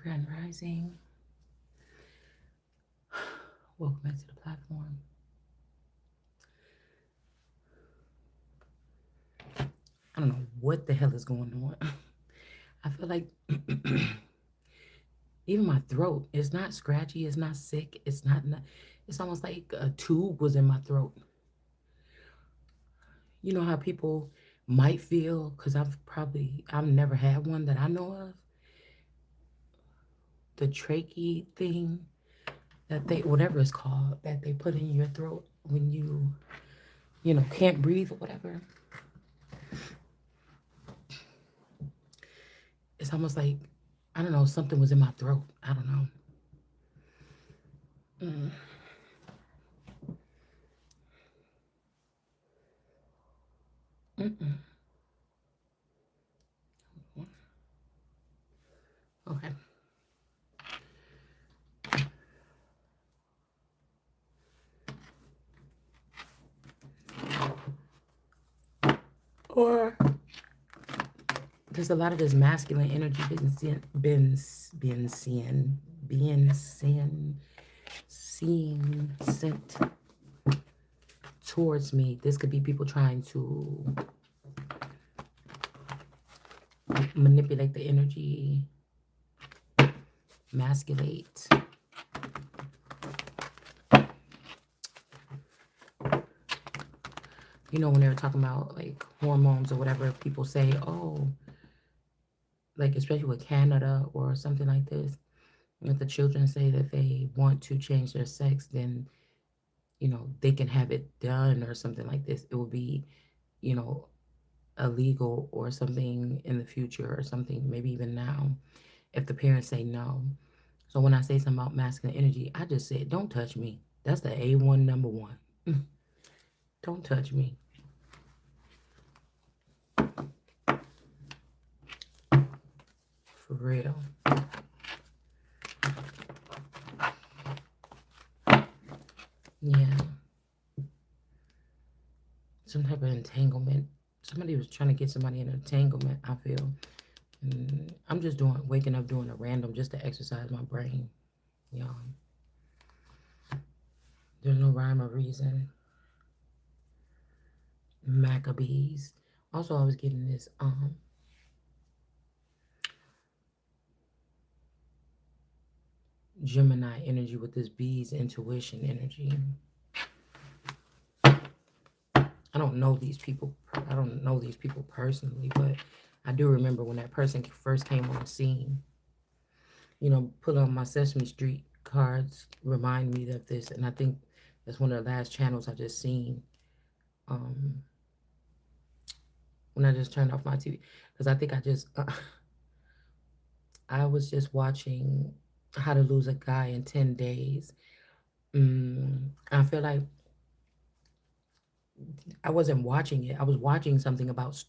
Grand Rising. Welcome back to the platform. I don't know what the hell is going on. I feel like even my throat is not scratchy, it's not sick, it's almost like a tube was in my throat. You know how people might feel, because I've never had one that I know of, the trachea thing that they, whatever it's called, that they put in your throat when you can't breathe or whatever. It's almost like, I don't know, something was in my throat. I don't know. Mm. Mm-mm. Okay. Or there's a lot of this masculine energy being sent towards me. This could be people trying to manipulate the energy, masculate. You know, when they were talking about like hormones or whatever, people say, oh, like especially with Canada or something like this, if the children say that they want to change their sex, then they can have it done or something like this. It will be, you know, illegal or something in the future or something, maybe even now, if the parents say no. So when I say something about masculine energy, I just said, don't touch me. That's the A1 number one. Don't touch me. For real. Yeah. Some type of entanglement. Somebody was trying to get somebody in an entanglement, I feel. And I'm just waking up doing a random just to exercise my brain. Y'all. There's no rhyme or reason. Maccabees. Also, I was getting this Gemini energy with this bees intuition energy. I don't know these people. I don't know these people personally, but I do remember when that person first came on the scene. Put on my Sesame Street cards remind me of this, and I think that's one of the last channels I just seen. Um, when I just turned off my TV, because I think I was just watching How to Lose a Guy in 10 Days. I feel like I wasn't watching it. I was watching something about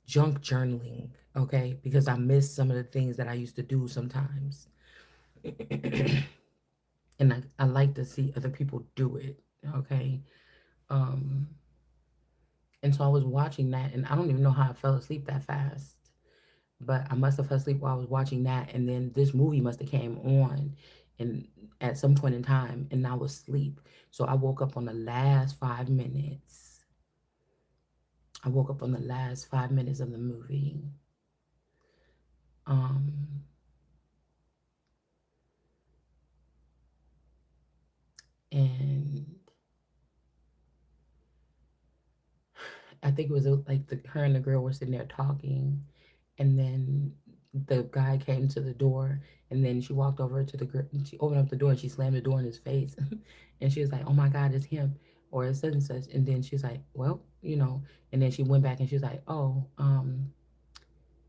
junk journaling, okay? Because I miss some of the things that I used to do sometimes. And I like to see other people do it, okay? Um, and so I was watching that, and I don't even know how I fell asleep that fast. But I must have fell asleep while I was watching that, and then this movie must have came on and at some point in time, and I was asleep. So I woke up on the last 5 minutes. I woke up on the last 5 minutes of the movie. Um, and I think it was like her and the girl were sitting there talking, and then the guy came to the door, and then she walked over to the girl. She opened up the door and she slammed the door in his face, and she was like, "Oh my God, it's him," or it's such and such. And then she's like, "Well, And then she went back and she was like, "Oh,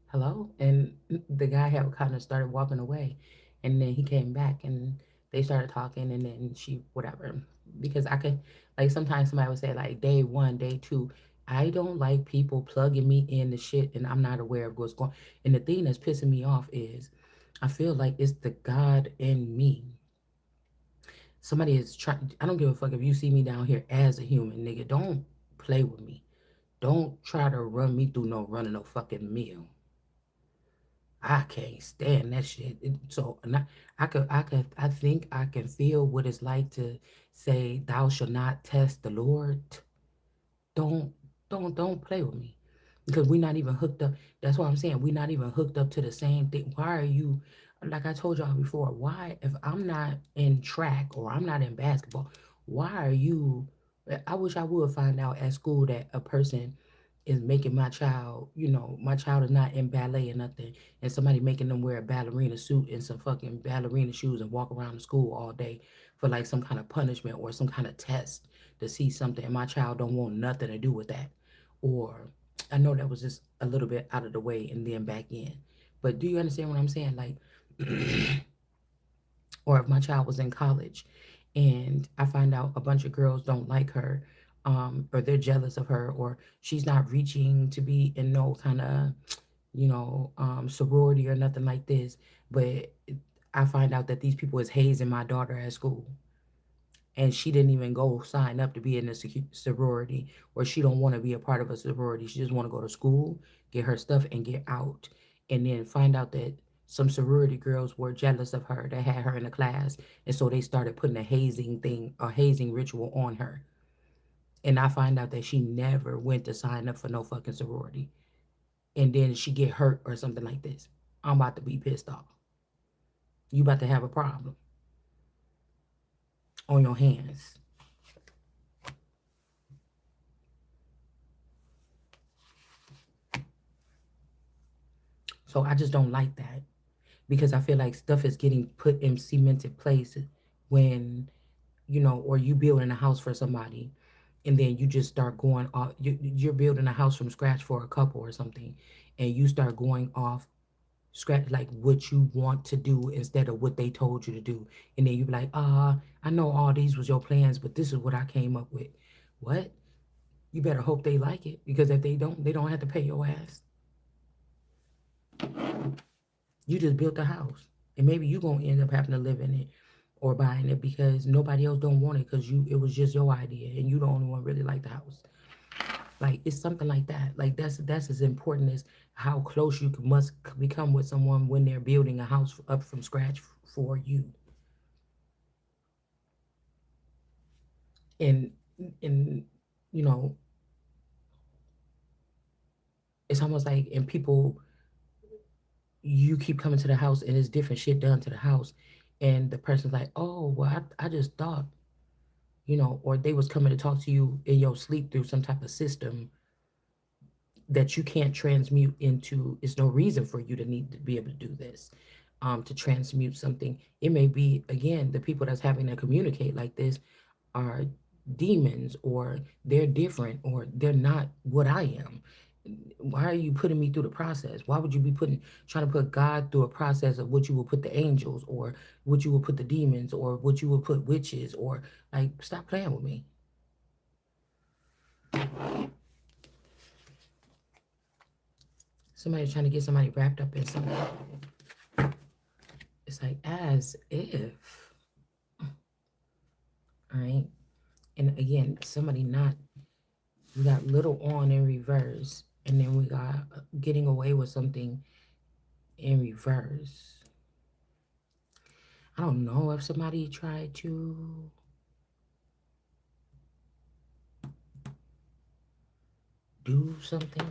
hello," and the guy had kind of started walking away, and then he came back and they started talking, and then she whatever, because I could, like, sometimes somebody would say like day one, day two. I don't like people plugging me in the shit and I'm not aware of what's going. And the thing that's pissing me off is I feel like it's the God in me. Somebody is trying. I don't give a fuck if you see me down here as a human, nigga. Don't play with me. Don't try to run me through no running no fucking mill. I can't stand that shit. I think I can feel what it's like to say, "Thou shalt not test the Lord." Don't don't play with me, because we're not even hooked up. That's what I'm saying. We're not even hooked up to the same thing. Why are you, like I told y'all before? Why, if I'm not in track or I'm not in basketball, why are you? I wish I would find out at school that a person is making my child, my child is not in ballet or nothing, and somebody making them wear a ballerina suit and some fucking ballerina shoes and walk around the school all day for like some kind of punishment or some kind of test to see something, and my child don't want nothing to do with that. Or I know that was just a little bit out of the way and then back in. But do you understand what I'm saying? Like, or if my child was in college and I find out a bunch of girls don't like her, or they're jealous of her, or she's not reaching to be in no kind of, sorority or nothing like this, but I find out that these people is hazing my daughter at school, and she didn't even go sign up to be in a sorority, or she don't want to be a part of a sorority. She just want to go to school, get her stuff, and get out. And then find out that some sorority girls were jealous of her that had her in the class, and so they started putting a hazing ritual on her. And I find out that she never went to sign up for no fucking sorority, and then she get hurt or something like this. I'm about to be pissed off. You about to have a problem on your hands. So I just don't like that, because I feel like stuff is getting put in cemented place when, or you building a house for somebody, and then you just start going off. You're building a house from scratch for a couple or something, and you start going off scratch like what you want to do instead of what they told you to do, and then you be like, I know all these was your plans, but this is what I came up with. What? You better hope they like it, because if they don't have to pay your ass. You just built a house, and maybe you gonna end up having to live in it or buying it because nobody else don't want it, because it was just your idea and you the only one really like the house. Like, it's something like that. Like, that's as important as how close you must become with someone when they're building a house up from scratch for you. And and you know it's almost like, and people, you keep coming to the house and it's different shit done to the house, and the person's like, oh well, I just thought, or they was coming to talk to you in your sleep through some type of system that you can't transmute into. It's no reason for you to need to be able to do this, to transmute something. It may be, again, the people that's having to communicate like this are demons, or they're different, or they're not what I am. Why are you putting me through the process? Why would you be trying to put God through a process of what you will put the angels, or what you will put the demons, or what you will put witches, or like, stop playing with me. Somebody's trying to get somebody wrapped up in something. It's like, as if, all right? And again, somebody not, we got little on in reverse, and then we got getting away with something in reverse. I don't know if somebody tried to do something.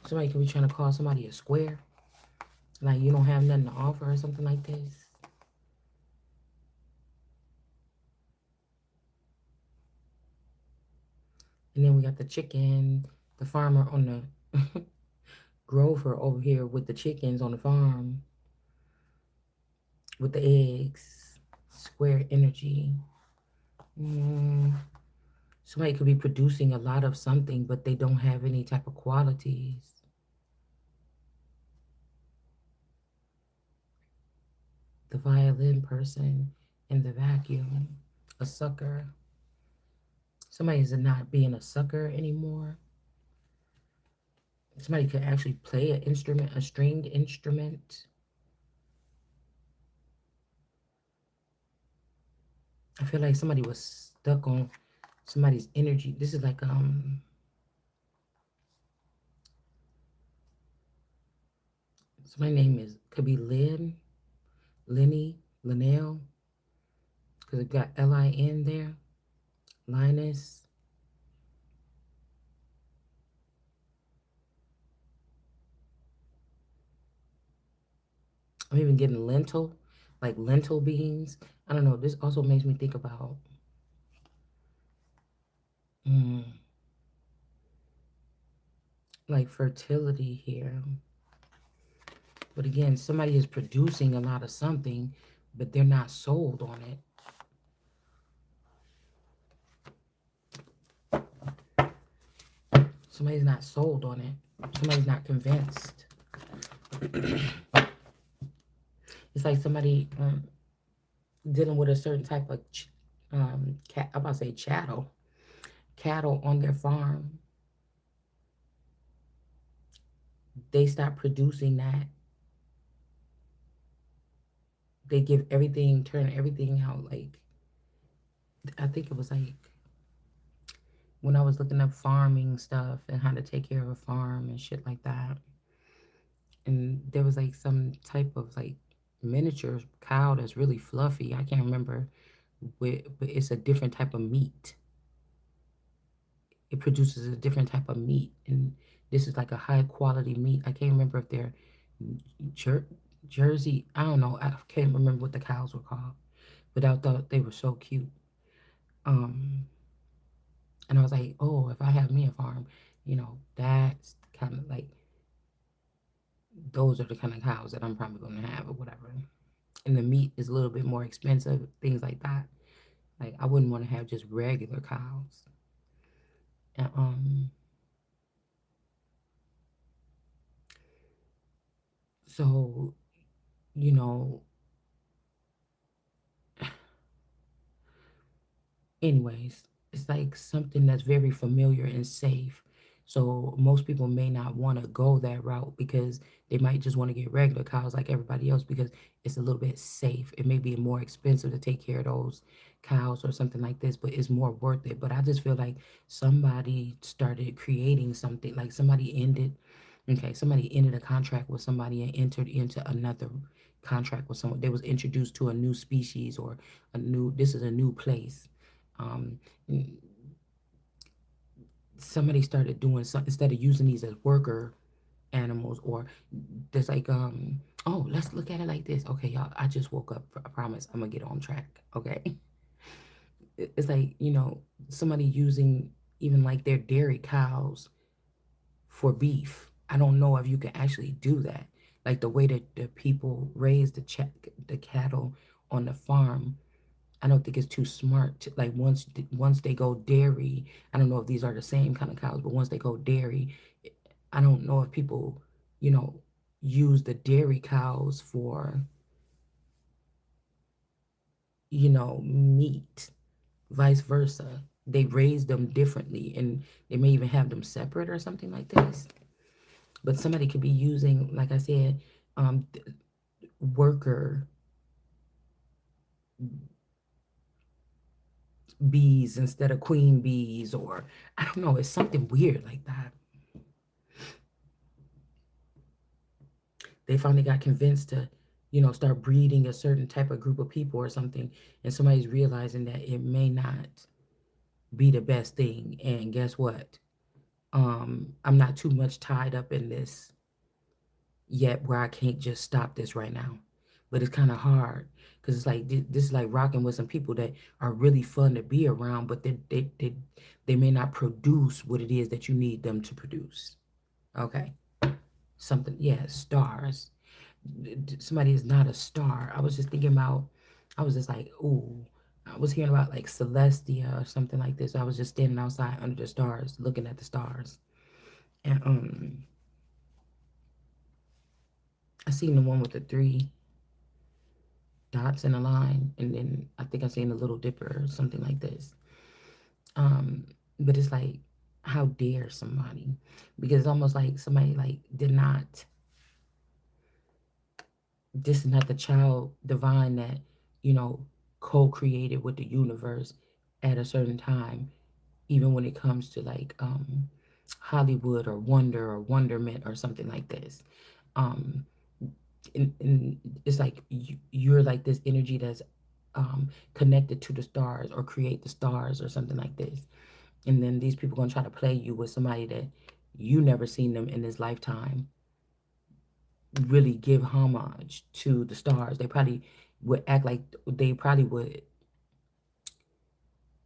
Somebody could be trying to call somebody a square, like you don't have nothing to offer or something like this. And then we got the chicken, the farmer on the Grover over here with the chickens on the farm with the eggs. Square energy. Mm, somebody could be producing a lot of something, but they don't have any type of qualities. The violin person in the vacuum. A sucker. Somebody's not being a sucker anymore. Somebody could actually play an instrument, a stringed instrument. I feel like somebody was stuck on somebody's energy. This is like So my name is could be Lynn, Lenny, Linnell, because it got Lin there. Linus. I'm even getting lentil, like lentil beans. I don't know. This also makes me think about mm, like fertility here. But again, somebody is producing a lot of something, but they're not sold on it. Somebody's not sold on it. Somebody's not convinced. It's like somebody dealing with a certain type of cat. I'm about to say cattle on their farm. They stop producing that. They give everything, turn everything out. Like I think it was like when I was looking up farming stuff and how to take care of a farm and shit like that. And there was like some type of like miniature cow that's really fluffy. I can't remember, but it's a different type of meat. It produces a different type of meat, and this is like a high quality meat. I can't remember if they're Jer- Jersey. I don't know. I can't remember what the cows were called, but I thought they were so cute. Um, and I was like, oh, if I have me a farm, that's kind of like those are the kind of cows that I'm probably going to have or whatever. And the meat is a little bit more expensive, things like that. Like I wouldn't want to have just regular cows. And, so you know, anyways, it's like something that's very familiar and safe. So most people may not want to go that route because they might just want to get regular cows like everybody else because it's a little bit safe. It may be more expensive to take care of those cows or something like this, but it's more worth it. But I just feel like somebody started creating something, like somebody ended a contract with somebody and entered into another contract with someone. They was introduced to a new species or this is a new place. um, Somebody started doing something instead of using these as worker animals or there's like oh, let's look at it like this. Okay, y'all, I just woke up. I promise I'm gonna get on track. Okay. It's like somebody using even like their dairy cows for beef. I don't know if you can actually do that, like the way that the people raise the cattle on the farm. I don't think it's too smart to, like once they go dairy. I don't know if these are the same kind of cows, but once they go dairy, I don't know if people, you know, use the dairy cows for, meat, vice versa. They raise them differently and they may even have them separate or something like this. But somebody could be using, like I said, worker bees instead of queen bees, or I don't know, it's something weird like that. They finally got convinced to, start breeding a certain type of group of people or something, and somebody's realizing that it may not be the best thing. And guess what? I'm not too much tied up in this yet where I can't just stop this right now. But it's kind of hard because it's like this is like rocking with some people that are really fun to be around, but they may not produce what it is that you need them to produce. Okay, something, yeah, stars. Somebody is not a star. I was just thinking about, I was just like, ooh, I was hearing about like Celestia or something like this. I was just standing outside under the stars, looking at the stars. And I seen the one with the three dots in a line, and then I think I seen a Little Dipper or something like this. Um, but it's like, how dare somebody? Because it's almost like somebody like did not, this is not the child divine that, you know, co-created with the universe at a certain time, even when it comes to like Hollywood or wonder or wonderment or something like this. Um, and it's like you're like this energy that's connected to the stars or create the stars or something like this. And then these people gonna try to play you with somebody that you never seen them in this lifetime really give homage to the stars. They probably would act like they probably would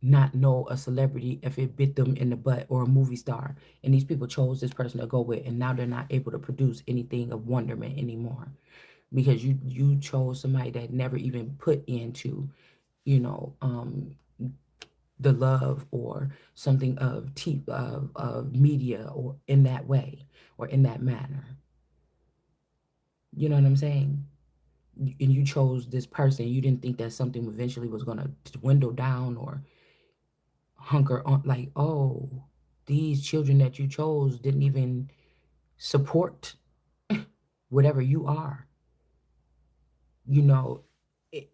not know a celebrity if it bit them in the butt or a movie star. And these people chose this person to go with, and now they're not able to produce anything of wonderment anymore because you chose somebody that never even put into, you know, the love or something of of media or in that way or in that manner. You know what I'm saying? And you chose this person. You didn't think that something eventually was gonna dwindle down or hunker on. Like, oh, these children that you chose didn't even support whatever you are. You know, it,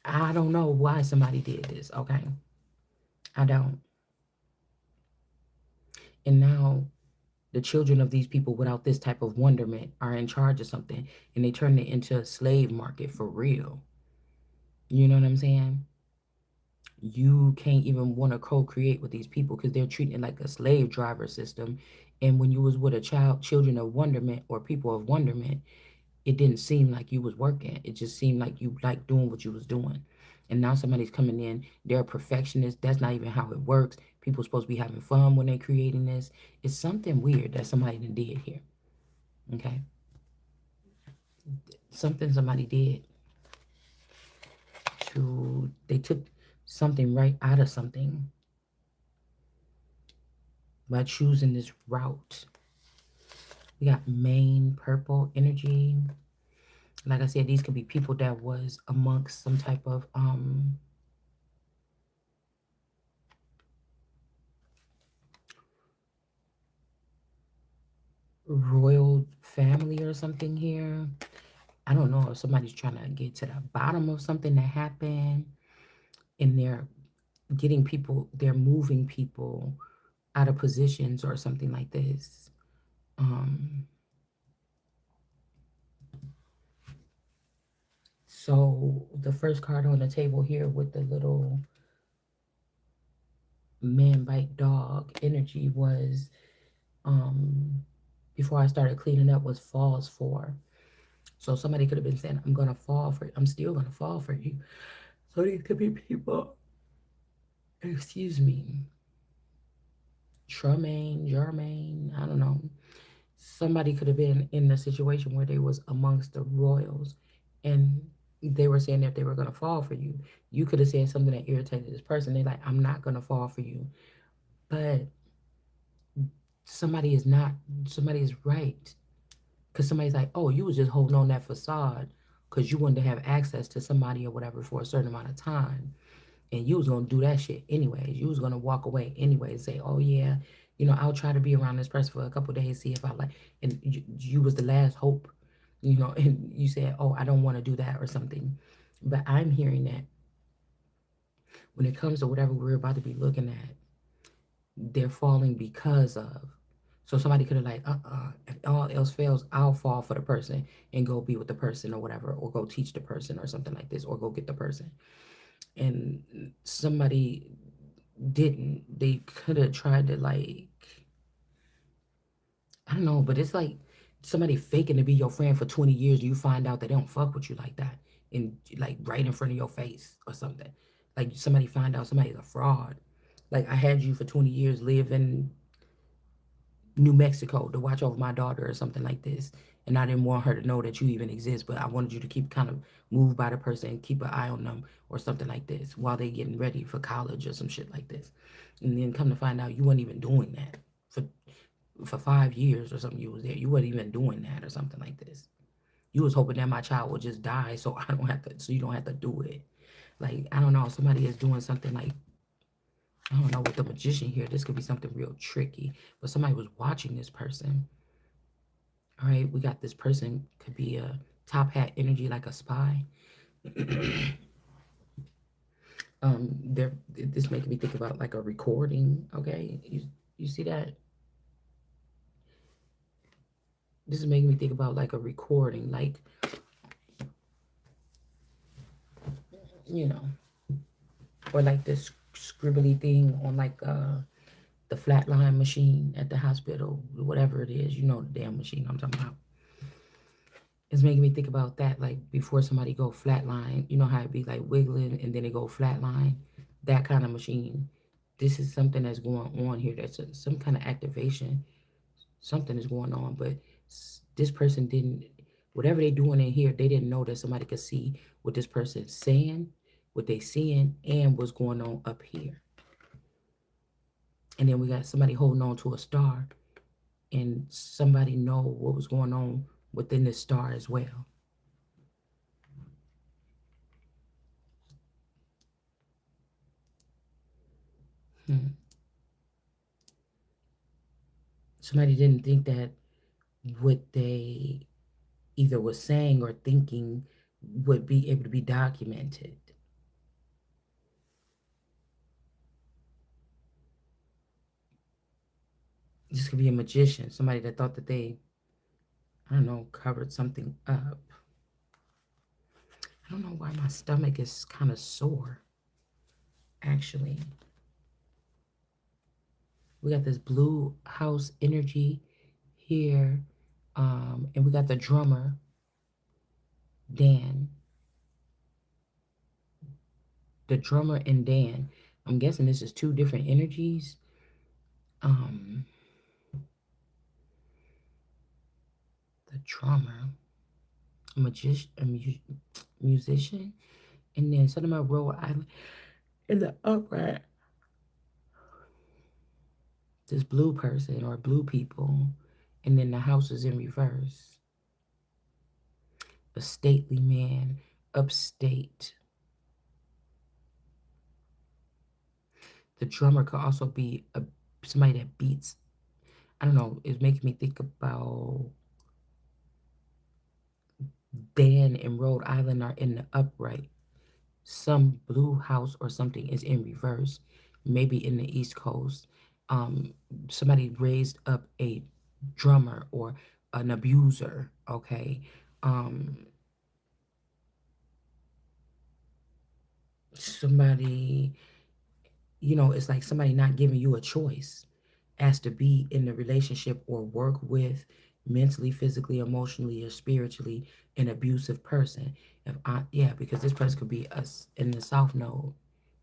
I don't know why somebody did this. Okay, I don't. And now the children of these people without this type of wonderment are in charge of something and they turn it into a slave market for real. You know what I'm saying? You can't even want to co-create with these people because they're treating it like a slave driver system. And when you was with a children of wonderment or people of wonderment, it didn't seem like you was working. It just seemed like you liked doing what you was doing. And now somebody's coming in, they're a perfectionist. That's not even how it works. People supposed to be having fun when they're creating this. It's something weird that somebody done did here. Okay. Something somebody did they took something right out of something by choosing this route. We got main purple energy. Like I said, these could be people that was amongst some type of royal family or something here. I don't know if somebody's trying to get to the bottom of something that happened and they're getting people, they're moving people out of positions or something like this. Um, so the first card on the table here with the little man bite dog energy was before I started cleaning up was falls for. So somebody could have been saying, I'm gonna fall for I'm still gonna fall for you. So these could be people, excuse me, Tremaine, Germaine, I don't know. Somebody could have been in a situation where they was amongst the royals and they were saying that they were gonna fall for you. You could have said something that irritated this person. They like, I'm not gonna fall for you. But somebody is not, somebody is right. Because somebody's like, oh, you was just holding on that facade because you wanted to have access to somebody or whatever for a certain amount of time. And you was going to do that shit anyways. You was going to walk away anyway and say, oh, yeah, you know, I'll try to be around this person for a couple days, see if I like. And you was the last hope, you know, and you said, oh, I don't want to do that or something. But I'm hearing that when it comes to whatever we're about to be looking at, they're falling because of. So somebody could have like, if all else fails, I'll fall for the person and go be with the person or whatever, or go teach the person or something like this, or go get the person. And somebody didn't. They could have tried to like, I don't know, but it's like somebody faking to be your friend for 20 years and you find out they don't fuck with you like that. And like right in front of your face or something. Like somebody find out somebody's a fraud. Like I had you for 20 years live in New Mexico to watch over my daughter or something like this. And I didn't want her to know that you even exist, but I wanted you to keep kind of moved by the person and keep an eye on them or something like this while they getting ready for college or some shit like this. And then come to find out you weren't even doing that for 5 years or something. You was there. You weren't even doing that or something like this. You was hoping that my child would just die so I don't have to, so you don't have to do it. Like I don't know. Somebody is doing something like I don't know with the magician here. This could be something real tricky, but somebody was watching this person. All right, we got this person could be a top hat energy like a spy. There, this making me think about like a recording. Okay, you see that? This is making me think about like a recording, like you know, or like this scribbly thing on like the flatline machine at the hospital, whatever it is, you know, the damn machine I'm talking about. It's making me think about that, like before somebody go flatline, you know how it be like wiggling and then they go flatline, that kind of machine. This is something that's going on here. That's some kind of activation. Something is going on, but this person didn't. Whatever they doing in here, they didn't know that somebody could see what this person's saying, what they seeing, and what's going on up here. And then we got somebody holding on to a star, and somebody know what was going on within this star as well. Hmm. Somebody didn't think that what they either was saying or thinking would be able to be documented. This could be a magician, somebody that thought that they, I don't know, covered something up. I don't know why my stomach is kind of sore, actually. We got this blue house energy here, and we got the drummer, Dan. The drummer and Dan. I'm guessing this is two different energies. Um, the drummer, a magician, musician, and then something about Rhode Island in the upright. This blue person or blue people, and then the house is in reverse. A stately man, upstate. The drummer could also be somebody that beats. I don't know. It's making me think about Dan and Rhode Island are in the upright. Some blue house or something is in reverse, maybe in the East Coast. Um, Somebody raised up a drummer or an abuser, okay? Somebody, it's like somebody not giving you a choice as to be in the relationship or work with mentally, physically, emotionally, or spiritually an abusive person. Yeah, because this person could be us in the South Node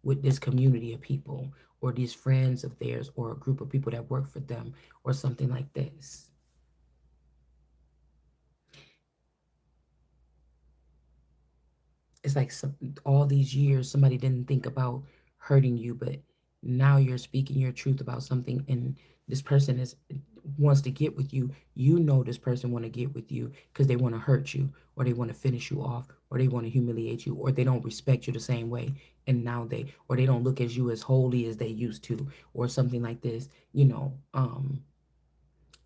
with this community of people or these friends of theirs or a group of people that work for them or something like this. It's like all these years somebody didn't think about hurting you, but now you're speaking your truth about something, and this person is wants to get with you. You know this person want to get with you because they want to hurt you, or they want to finish you off, or they want to humiliate you, or they don't respect you the same way, and now they don't look at you as holy as they used to, or something like this.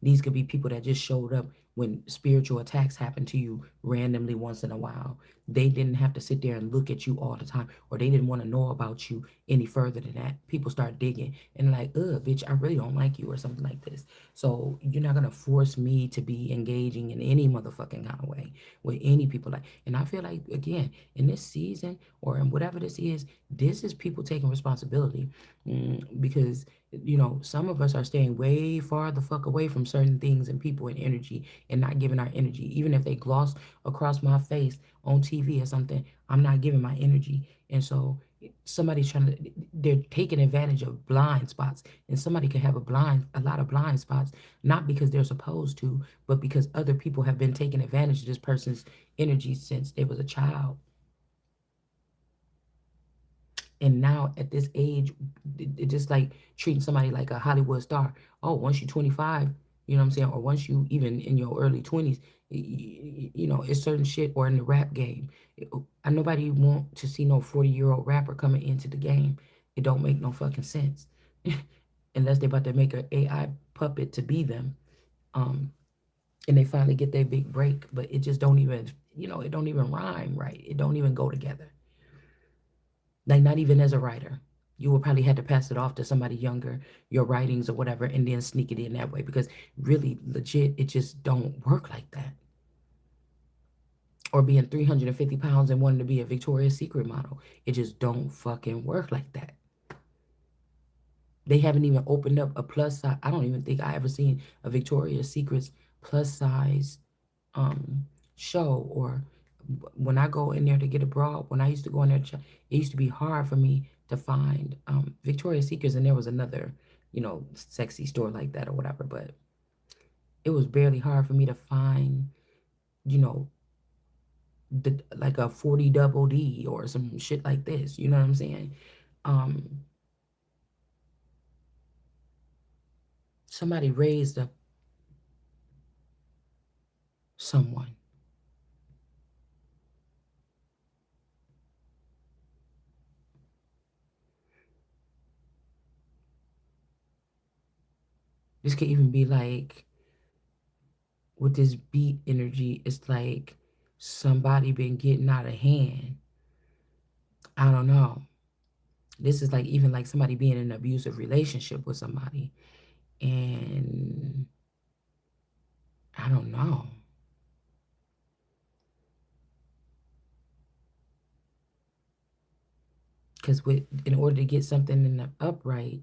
These could be people that just showed up when spiritual attacks happen to you randomly once in a while. They didn't have to sit there and look at you all the time, or they didn't want to know about you any further than that. People start digging and like, bitch, I really don't like you, or something like this. So you're not gonna force me to be engaging in any motherfucking kind of way with any people. Like, and I feel like again in this season or in whatever this is people taking responsibility, because some of us are staying way far the fuck away from certain things and people and energy and not giving our energy. Even if they gloss across my face on TV or something, I'm not giving my energy. And so somebody's they're taking advantage of blind spots. And somebody can have a lot of blind spots, not because they're supposed to, but because other people have been taking advantage of this person's energy since they was a child. And now at this age, it just like treating somebody like a Hollywood star. Oh, once you're 25, you know what I'm saying? Or once you even in your early 20s, it's certain shit. Or in the rap game. Nobody want to see no 40-year-old rapper coming into the game. It don't make no fucking sense. Unless they about to make an AI puppet to be them. Um, and they finally get their big break. But it just don't even, it don't even rhyme right. It don't even go together. Like not even as a writer. You will probably have to pass it off to somebody younger, your writings or whatever, and then sneak it in that way because really legit it just don't work like that. or being 350 pounds and wanting to be a Victoria's Secret model. It just don't fucking work like that. They haven't even opened up a plus size. I don't even think I ever seen a Victoria's Secret's plus size um show. Or when I go in there to get a bra, when I used to go in there, it used to be hard for me to find Victoria's Secrets, and there was another, sexy store like that or whatever. But it was barely hard for me to find, you know, like a 40 double D or some shit like this. You know what I'm saying? Um, Somebody raised up someone. This could even be like with this beat energy, it's like somebody been getting out of hand. I don't know. This is like even like somebody being in an abusive relationship with somebody. And I don't know. Because with in order to get something in the upright,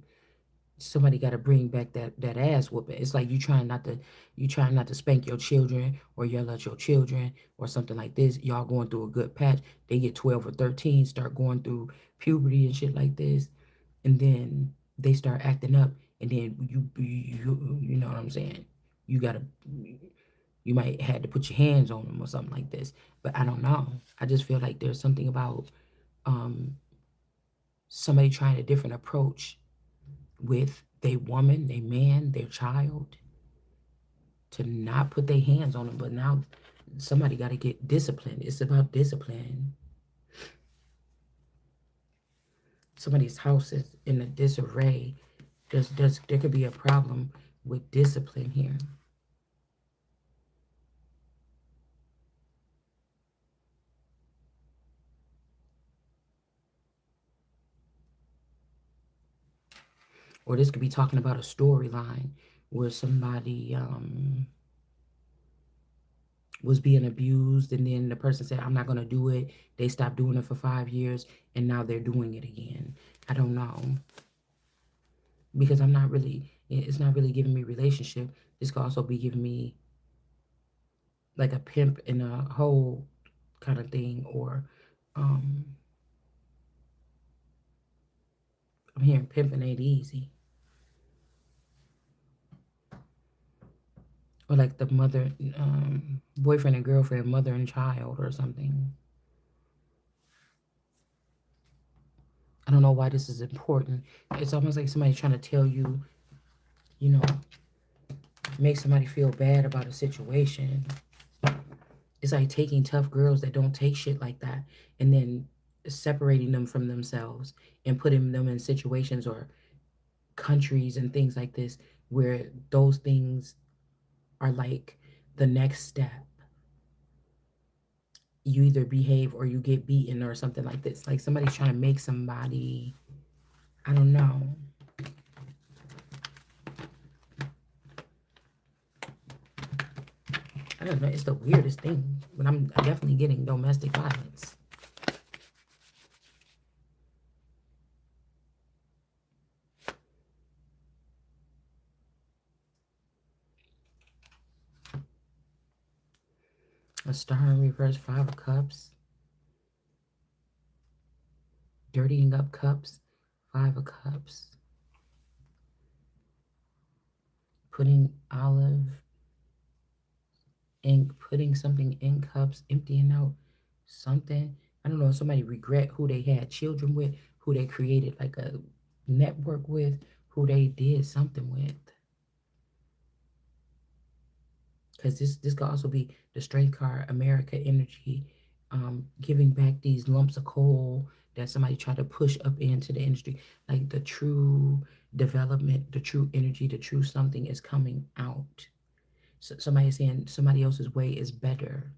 somebody got to bring back that ass whooping. It's like you trying not to spank your children or yell at your children or something like this. Y'all going through a good patch. They get 12 or 13, start going through puberty and shit like this, and then they start acting up, and then you know what I'm saying. You gotta you might had to put your hands on them or something like this. But I don't know. I just feel like there's something about um somebody trying a different approach with their woman, their man, their child, to not put their hands on them. But now somebody got to get disciplined. It's about discipline. Somebody's house is in a disarray. There could be a problem with discipline here. Or this could be talking about a storyline where somebody was being abused, and then the person said, I'm not going to do it. They stopped doing it for 5 years, and now they're doing it again. I don't know. Because it's not really giving me relationship. This could also be giving me like a pimp in a hole kind of thing. Or um I'm hearing pimping ain't easy. Or like the mother, boyfriend and girlfriend, mother and child or something. I don't know why this is important. It's almost like somebody trying to tell you, you know, make somebody feel bad about a situation. It's like taking tough girls that don't take shit like that and then separating them from themselves and putting them in situations or countries and things like this where those things are like the next step. You either behave or you get beaten or something like this. Like somebody's trying to make somebody, I don't know. I don't know. It's the weirdest thing, but I'm definitely getting domestic violence. A star in reverse, 5 of Cups, dirtying up cups, 5 of Cups, putting olive ink, putting something in cups, emptying out something. I don't know. Somebody regret who they had children with, who they created like a network with, who they did something with. Because this could also be the strength card, America energy, giving back these lumps of coal that somebody tried to push up into the industry. Like the true development, the true energy, the true something is coming out. So somebody saying somebody else's way is better,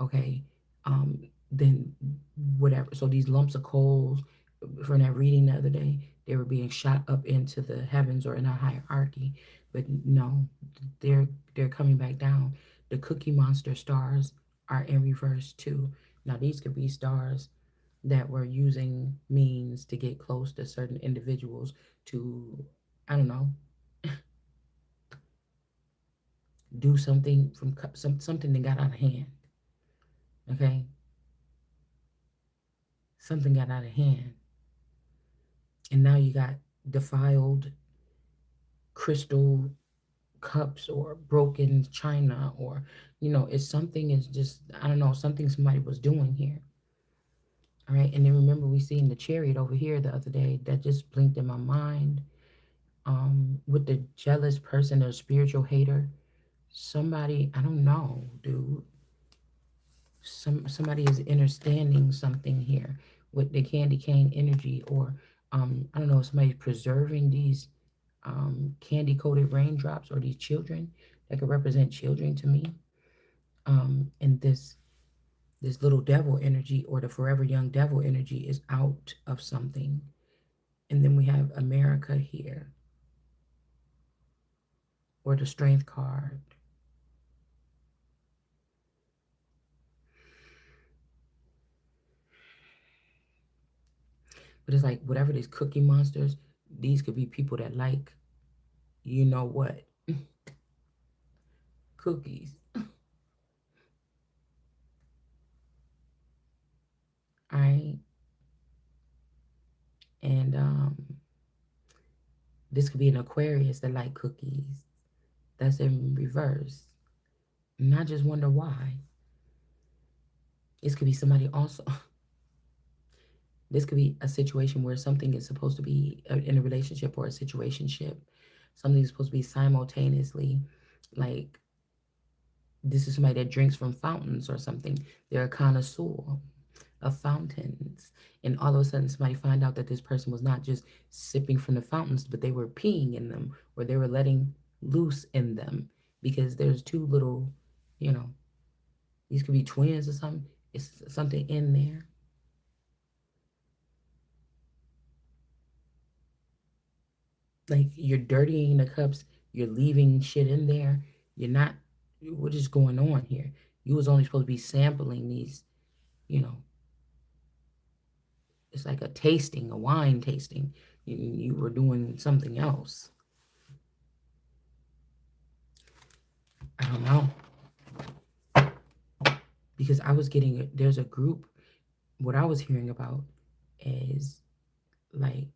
okay, than whatever. So these lumps of coals from that reading the other day, they were being shot up into the heavens or in a hierarchy, but no, they're coming back down. The Cookie Monster stars are in reverse too. Now, these could be stars that were using means to get close to certain individuals to, I don't know, do something from something that got out of hand. Okay, something got out of hand, and now you got defiled crystal cups or broken china, or it's something is just, I don't know, something somebody was doing here. All right, and then remember we seen the chariot over here the other day that just blinked in my mind, with the jealous person or spiritual hater. Somebody, I don't know, dude. Somebody is understanding something here with the candy cane energy, or I don't know, somebody's preserving these candy coated raindrops, or these children that could represent children to me. And this little devil energy, or the forever young devil energy, is out of something. And then we have America here, or the strength card. But it's like whatever these cookie monsters, these could be people that like, you know what, cookies. All right. And this could be an Aquarius that like cookies. That's in reverse. And I just wonder why. This could be somebody also. This could be a situation where something is supposed to be in a relationship or a situationship. Something is supposed to be simultaneously, like, this is somebody that drinks from fountains or something. They're a connoisseur of fountains. And all of a sudden somebody find out that this person was not just sipping from the fountains, but they were peeing in them, or they were letting loose in them, because there's two little, you know, these could be twins or something. It's something in there. Like, you're dirtying the cups, you're leaving shit in there. You're not, what is going on here? You was only supposed to be sampling these, you know, it's like a tasting, a wine tasting. You were doing something else. I don't know, because I was getting there's a group. What I was hearing about is, like,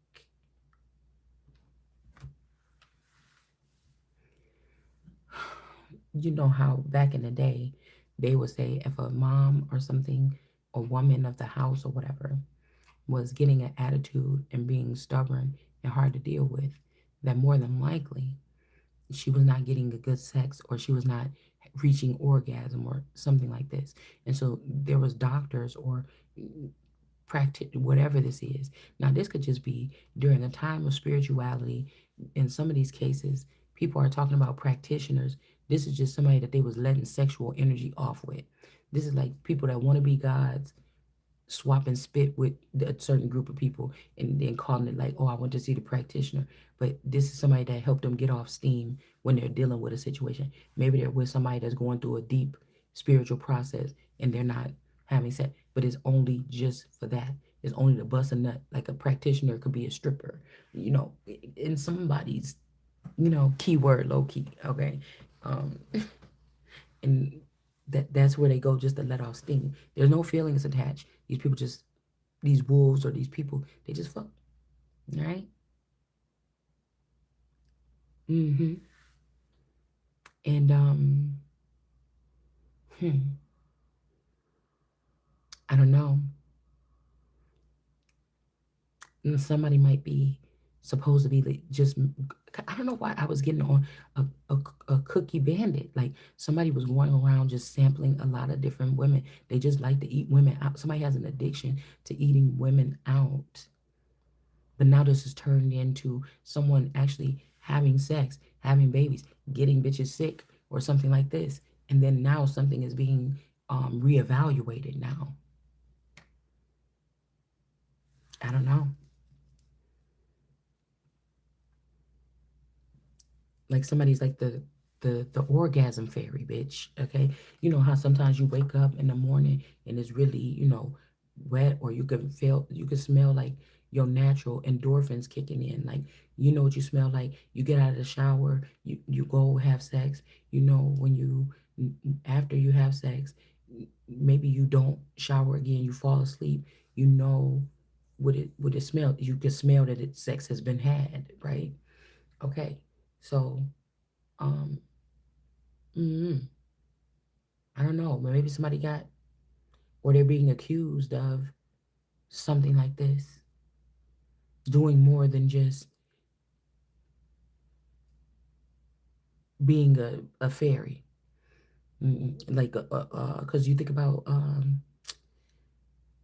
you know how back in the day they would say if a mom or something, a woman of the house or whatever, was getting an attitude and being stubborn and hard to deal with, that more than likely she was not getting a good sex, or she was not reaching orgasm or something like this. And so there was doctors or practice, whatever this is. Now, this could just be during a time of spirituality. In some of these cases, people are talking about practitioners. This is just somebody that they was letting sexual energy off with. This is like people that want to be gods, swap and spit with a certain group of people, and then calling it like, oh, I went to see the practitioner. But this is somebody that helped them get off steam when they're dealing with a situation. Maybe they're with somebody that's going through a deep spiritual process and they're not having sex, but it's only just for that. It's only to bust a nut. Like, a practitioner could be a stripper, in somebody's, keyword low key, okay? Um, and that's where they go just to let off steam. There's no feelings attached. These people just, these wolves or these people, they just fuck. All right. Mm-hmm. And hmm, I don't know. And somebody might be supposed to be like just, I don't know why I was getting on a cookie bandit. Like, somebody was going around just sampling a lot of different women. They just like to eat women out. Somebody has an addiction to eating women out. But now this is turned into someone actually having sex, having babies, getting bitches sick, or something like this. And then now something is being reevaluated now. I don't know. Like, somebody's like the the orgasm fairy, bitch. Okay, you know how sometimes you wake up in the morning and it's really, wet, or you can smell like your natural endorphins kicking in. Like, you know what you smell like. You get out of the shower, you go have sex. You know when you after you have sex, maybe you don't shower again. You fall asleep. You know what it smell. You can smell that sex has been had, right? Okay, so um. mm, I don't know, maybe somebody got, or they're being accused of something like this, doing more than just being a fairy. Like, because you think about,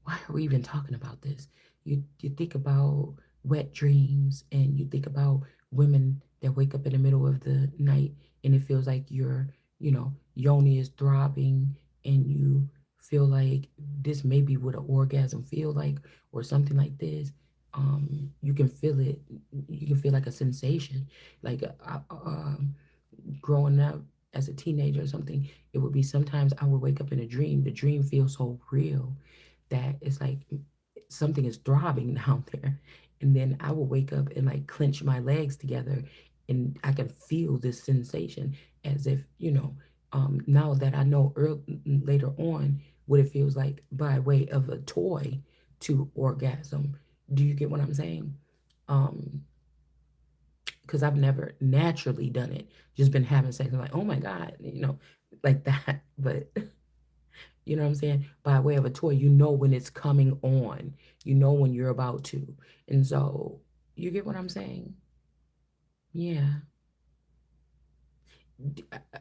why are we even talking about this? You think about wet dreams, and you think about women that wake up in the middle of the night and it feels like your, yoni is throbbing, and you feel like this may be what an orgasm feel like, or something like this. You can feel it. You can feel like a sensation, like, growing up as a teenager or something. It would be sometimes I would wake up in a dream. The dream feels so real that it's like something is throbbing down there. And then I will wake up and like clench my legs together, and I can feel this sensation, as if, now that I know later on what it feels like by way of a toy to orgasm. Do you get what I'm saying? Um, because I've never naturally done it, just been having sex. I'm like, oh my God, like that. But you know what I'm saying? By way of a toy, you know when it's coming on, you know when you're about to. And so, you get what I'm saying? Yeah.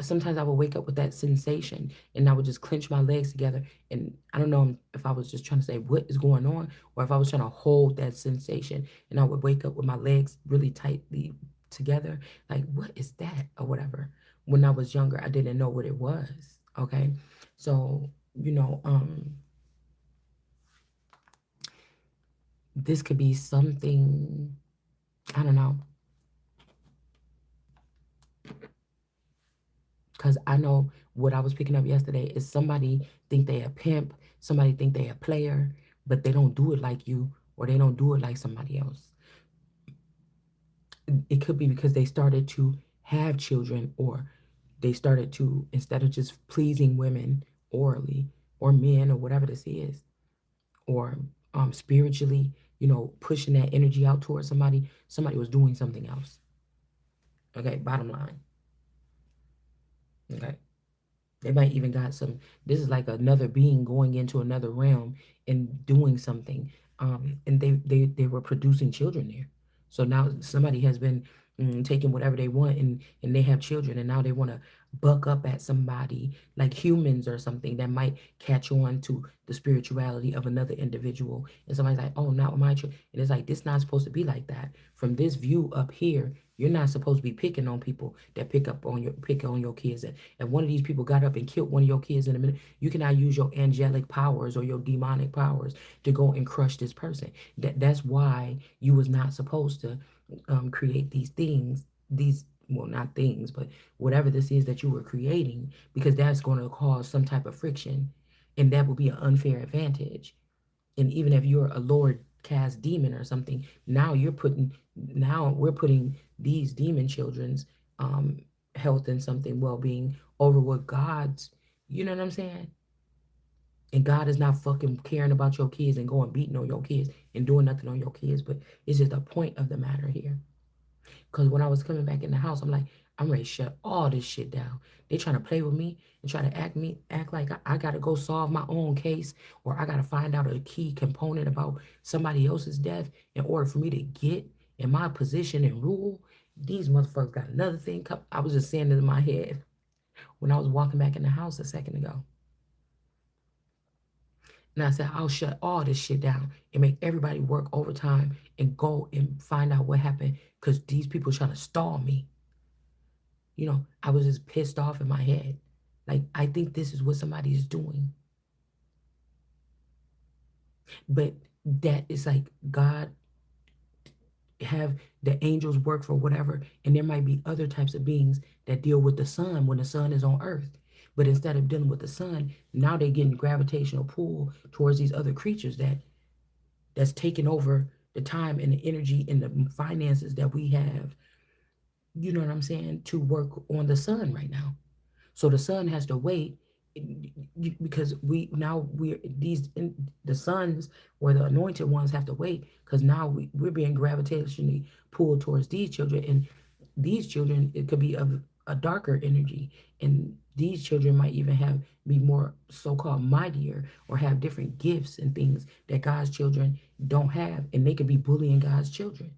Sometimes I would wake up with that sensation, and I would just clench my legs together. And I don't know if I was just trying to say what is going on, or if I was trying to hold that sensation. And I would wake up with my legs really tightly together, like, what is that, or whatever. When I was younger, I didn't know what it was. Okay. So, this could be something, I don't know, because I know what I was picking up yesterday is somebody think they a pimp, somebody think they a player, but they don't do it like you, or they don't do it like somebody else. It could be because they started to have children, or they started to, instead of just pleasing women orally, or men, or whatever this is, or spiritually, pushing that energy out towards somebody was doing something else. Okay, bottom line. Okay. They might even got some. This is like another being going into another realm and doing something. And they were producing children there. So now somebody has been, taking whatever they want, and they have children, and now they want to buck up at somebody like humans or something that might catch on to the spirituality of another individual. And somebody's like, oh, not with my children. And it's like, this not supposed to be like that. From this view up here, you're not supposed to be picking on people that pick on your kids. If one of these people got up and killed one of your kids in a minute, you cannot use your angelic powers or your demonic powers to go and crush this person. That's why you was not supposed to, create these things, these, well, not things, but whatever this is that you were creating, because that's going to cause some type of friction, and that will be an unfair advantage. And even if you're a Lord cast demon or something, now we're putting these demon children's, um health and something well-being over what God's, you know what I'm saying? And God is not fucking caring about your kids and going beating on your kids and doing nothing on your kids. But it's just the point of the matter here. Because when I was coming back in the house, I'm like, I'm ready to shut all this shit down. They trying to play with me and try to act like I gotta go solve my own case, or I gotta find out a key component about somebody else's death in order for me to get in my position and rule. These motherfuckers got another thing come. I was just saying it in my head when I was walking back in the house a second ago. And I said, I'll shut all this shit down and make everybody work overtime and go and find out what happened, because these people trying to stall me. I was just pissed off in my head. Like, I think this is what somebody is doing. But that is like God have the angels work for whatever, and there might be other types of beings that deal with the sun when the sun is on earth. But instead of dealing with the sun, now they're getting gravitational pull towards these other creatures that's taking over the time and the energy and the finances that we have, you know what I'm saying, to work on the sun right now. So the sun has to wait, because we're these the sons or the anointed ones have to wait, because now we're being gravitationally pulled towards these children, and these children, it could be of a darker energy, and these children might even have be more so-called mightier or have different gifts and things that God's children don't have, and they could be bullying God's children.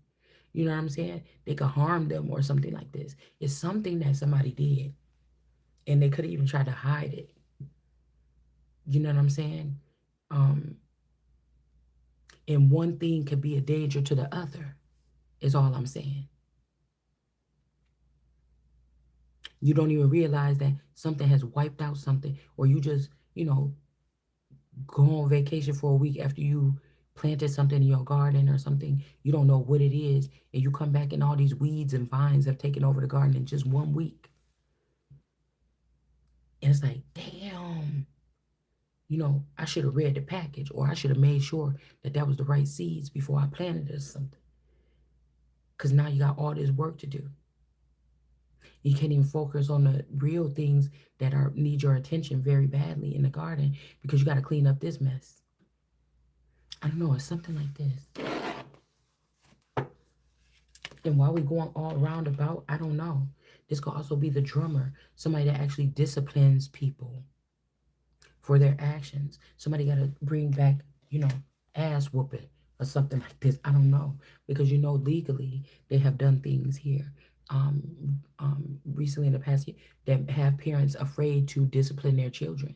You know what I'm saying? They could harm them or something like this. It's something that somebody did, and they could even try to hide it. You know what I'm saying? Um, and one thing could be a danger to the other, is all I'm saying. You don't even realize that something has wiped out something, or you just, go on vacation for a week after you planted something in your garden or something. You don't know what it is, and you come back and all these weeds and vines have taken over the garden in just 1 week. And it's like, damn, I should have read the package, or I should have made sure that that was the right seeds before I planted it or something. Because now you got all this work to do. You can't even focus on the real things that are need your attention very badly in the garden, because you got to clean up this mess. I don't know, it's something like this. And while we going all around about, I don't know. This could also be the drummer, somebody that actually disciplines people for their actions. Somebody got to bring back, you know, ass whooping or something like this. I don't know, because legally they have done things here. Recently in the past year, that have parents afraid to discipline their children,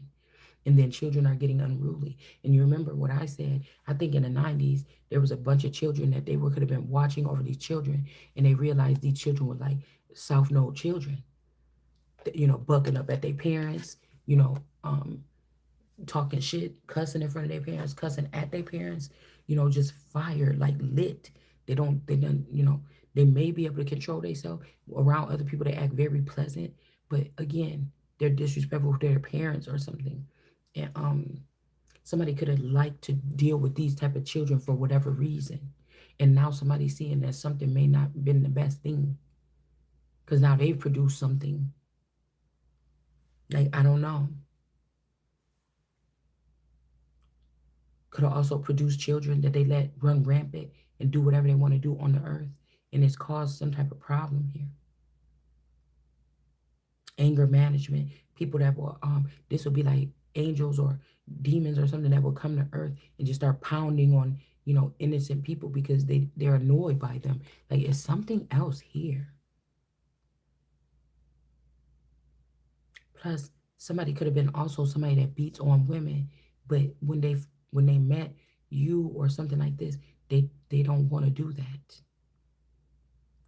and then children are getting unruly. And you remember what I said? I think in the 90s there was a bunch of children that could have been watching over these children, and they realized these children were like South Node children, bucking up at their parents, you know, um, talking shit, cussing in front of their parents, cussing at their parents, just fire, like lit. They don't, they may be able to control themselves around other people. They act very pleasant, but again, they're disrespectful to their parents or something. And somebody could have liked to deal with these type of children for whatever reason, and now somebody's seeing that something may not been the best thing, because now they've produced something. Like, I don't know. Could have also produced children that they let run rampant and do whatever they want to do on the earth, and it's caused some type of problem here. Anger management, people that will this will be like angels or demons or something that will come to earth and just start pounding on, innocent people, because they're annoyed by them. Like, it's something else here. Plus, somebody could have been also somebody that beats on women, but when they met you or something like this, they don't want to do that.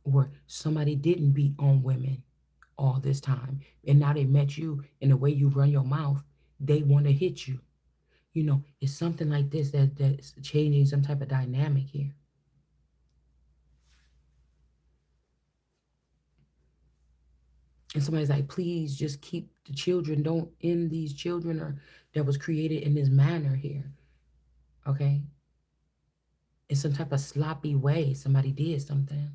Or somebody didn't beat on women all this time, and now they met you, and the way you run your mouth, they want to hit you. It's something like this that's changing some type of dynamic here. And somebody's like, please just keep the children, don't end these children, or that was created in this manner here. Okay, in some type of sloppy way, somebody did something.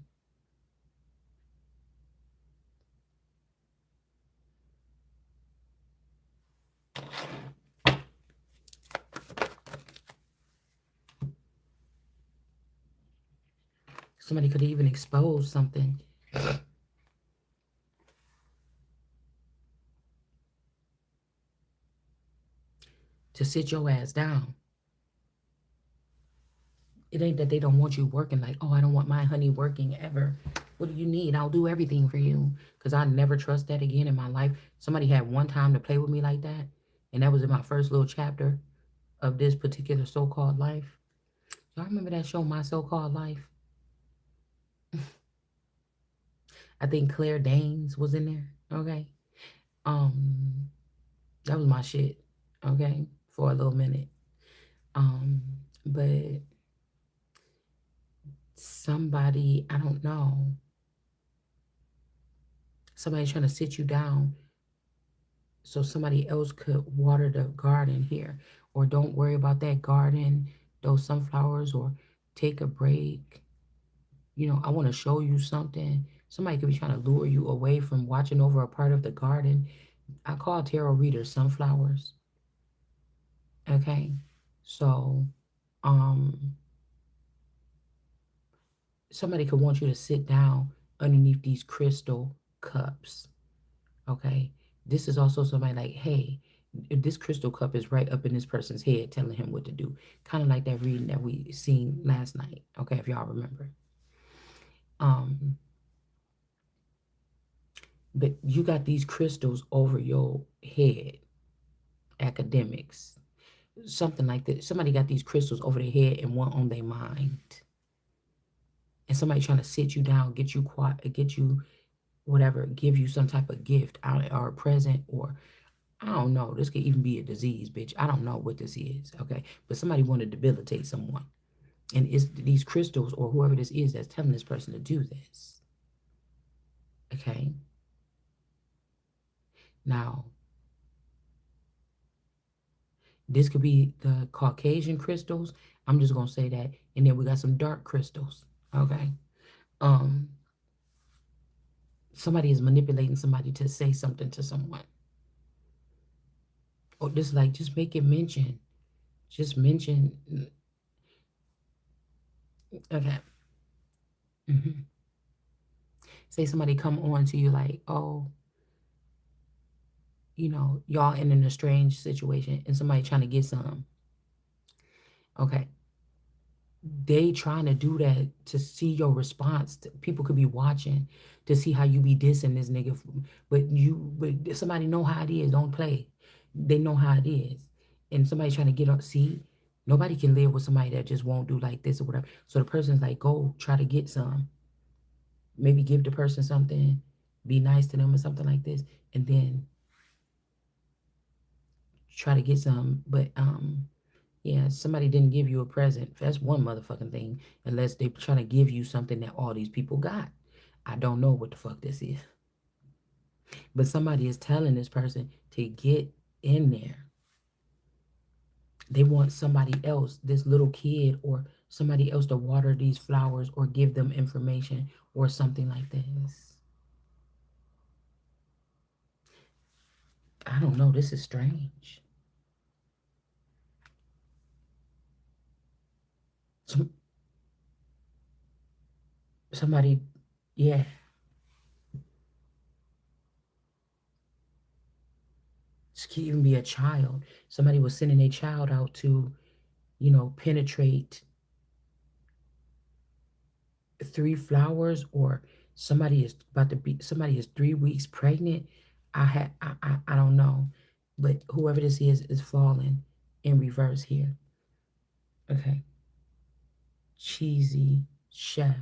Somebody could even expose something to sit your ass down. It ain't that they don't want you working, like, oh, I don't want my honey working ever. What do you need? I'll do everything for you. Because I never trust that again in my life. Somebody had one time to play with me like that, and that was in my first little chapter of this particular so-called life. Y'all remember that show, My So-Called Life? I think Claire Danes was in there. Okay. Um, that was my shit. Okay, for a little minute. Um, but somebody, I don't know, somebody trying to sit you down so somebody else could water the garden here, or don't worry about that garden, those sunflowers, or take a break. I want to show you something. Somebody could be trying to lure you away from watching over a part of the garden. I call tarot readers sunflowers. Okay. So, um, somebody could want you to sit down underneath these crystal cups. Okay. This is also somebody like, hey, if this crystal cup is right up in this person's head telling him what to do. Kind of like that reading that we seen last night. Okay, if y'all remember. Um, but you got these crystals over your head, academics, something like that. Somebody got these crystals over their head and one on their mind. And somebody trying to sit you down, get you quiet, get you whatever, give you some type of gift or a present, or I don't know. This could even be a disease, bitch. I don't know what this is, okay? But somebody want to debilitate someone. And it's these crystals or whoever this is that's telling this person to do this, okay? Now, this could be the Caucasian crystals. I'm just going to say that. And then we got some dark crystals, okay? Um, Somebody is manipulating somebody to say something to someone. Or just like, just make it mention. Just mention, okay. hmm Say somebody come on to you like, oh, y'all in a strange situation and somebody trying to get some. Okay. They trying to do that to see your response. People could be watching to see how you be dissing this nigga. But somebody know how it is. Don't play. They know how it is. And somebody trying to get up. See, nobody can live with somebody that just won't do like this or whatever. So the person's like, go try to get some. Maybe give the person something. Be nice to them or something like this. And then try to get some. But yeah, somebody didn't give you a present. That's one motherfucking thing. Unless they trying to give you something that all these people got. I don't know what the fuck this is. But somebody is telling this person to get in there. They want somebody else, this little kid or somebody else to water these flowers or give them information or something like this. I don't know. This is strange. Some, somebody, yeah, this could even be a child. Somebody was sending a child out to, penetrate three flowers, or somebody is 3 weeks pregnant. I don't know, but whoever this is falling in reverse here. Okay, cheesy chef,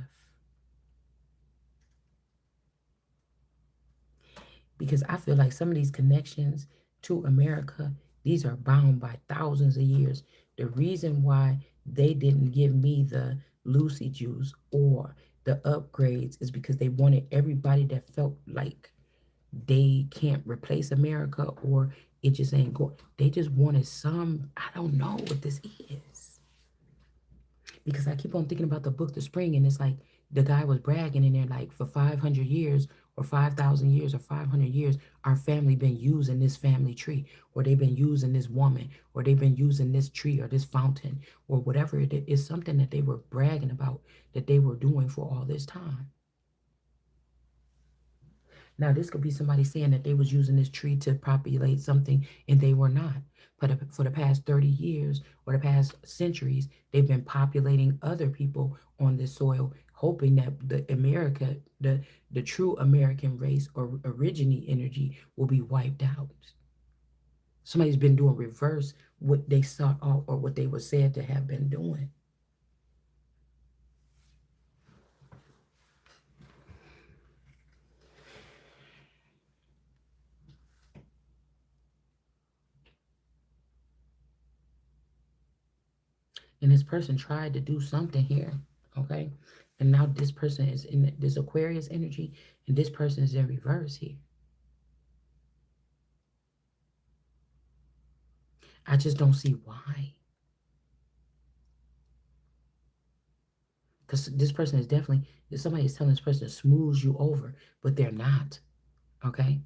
because I feel like some of these connections to America, these are bound by thousands of years. The reason why they didn't give me the Lucy juice or the upgrades is because they wanted everybody that felt like they can't replace America or it just ain't going. They just wanted some, I don't know what this is. Because I keep on thinking about the book The Spring, and it's like the guy was bragging in there like for 500 years or 5,000 years or 500 years, our family been using this family tree, or they've been using this woman, or they've been using this tree or this fountain or whatever it is, something that they were bragging about that they were doing for all this time. Now, this could be somebody saying that they was using this tree to populate something and they were not. For the past 30 years or the past centuries, they've been populating other people on this soil, hoping that the true American race or origine energy will be wiped out. Somebody's been doing reverse what they sought out or what they were said to have been doing. And this person tried to do something here, okay? And now this person is in this Aquarius energy, and this person is in reverse here. I just don't see why. Because this person is definitely, somebody is telling this person to smooth you over, but they're not. Okay?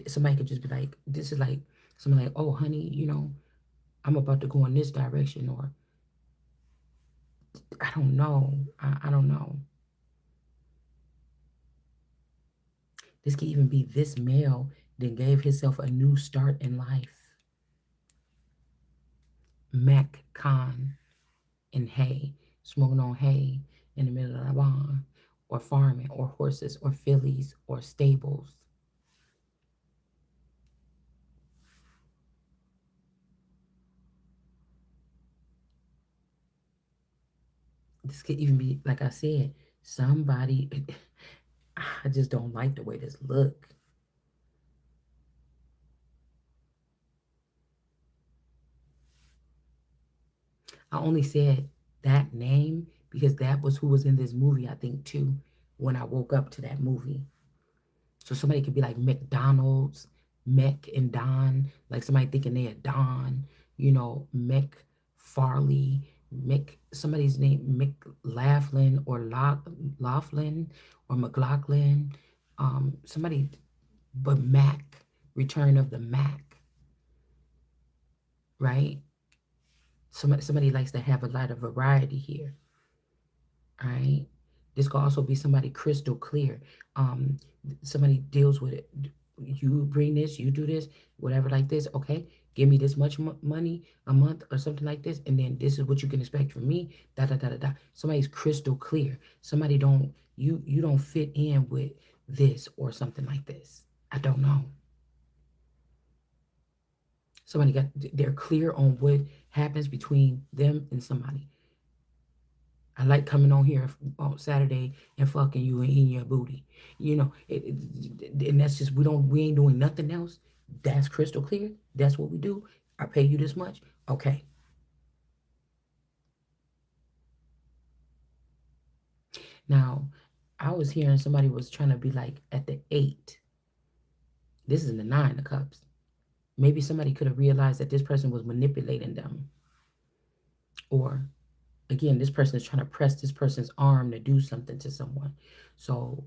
Somebody could just be like, this is like, somebody like, oh, honey, I'm about to go in this direction, or I don't know. I don't know. This could even be this male that gave himself a new start in life. Mac Khan and hay, smoking on hay in the middle of the barn, or farming, or horses, or fillies, or stables. This could even be, like I said, somebody. I just don't like the way this look. I only said that name because that was who was in this movie, I think, too, when I woke up to that movie. So somebody could be like McDonald's, Mech and Don, like somebody thinking they are Don, Mech Farley, Mick, somebody's name, Mick Laughlin or Laughlin or McLaughlin, somebody, but Mac, Return of the Mac, right? Somebody likes to have a lot of variety here. All right. This could also be somebody crystal clear. Um, Somebody deals with it. You bring this, you do this, whatever like this. Okay, give me this much money a month or something like this, and then this is what you can expect from me. Da da da da da. Somebody's crystal clear. Somebody don't you don't fit in with this or something like this. I don't know. Somebody they're clear on what happens between them and somebody. I like coming on here on Saturday and fucking you and eating your booty. And that's just we ain't doing nothing else. That's crystal clear. That's what we do. I pay you this much. Okay. Now, I was hearing somebody was trying to be like at the 8. This is in the 9 of cups. Maybe somebody could have realized that this person was manipulating them. Or again, this person is trying to press this person's arm to do something to someone. So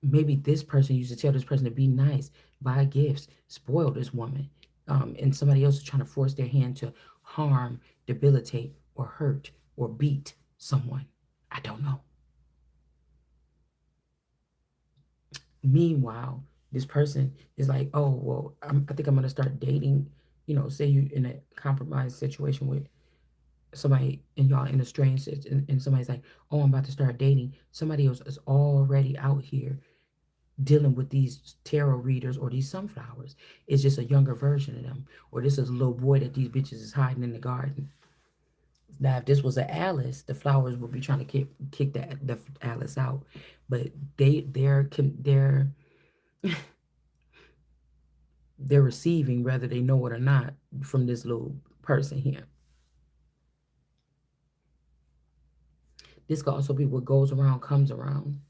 maybe this person used to tell this person to be nice, buy gifts, spoil this woman, and somebody else is trying to force their hand to harm, debilitate, or hurt, or beat someone. I don't know. Meanwhile, this person is like, oh, well, I think I'm going to start dating. Say you in a compromised situation with somebody and y'all in a strange, and somebody's like, oh, I'm about to start dating. Somebody else is already out here dealing with these tarot readers or these sunflowers. It's just a younger version of them. Or this is a little boy that these bitches is hiding in the garden. Now, if this was an Alice, the flowers would be trying to kick the Alice out. But they're they're receiving whether they know it or not from this little person here. This could also be what goes around comes around.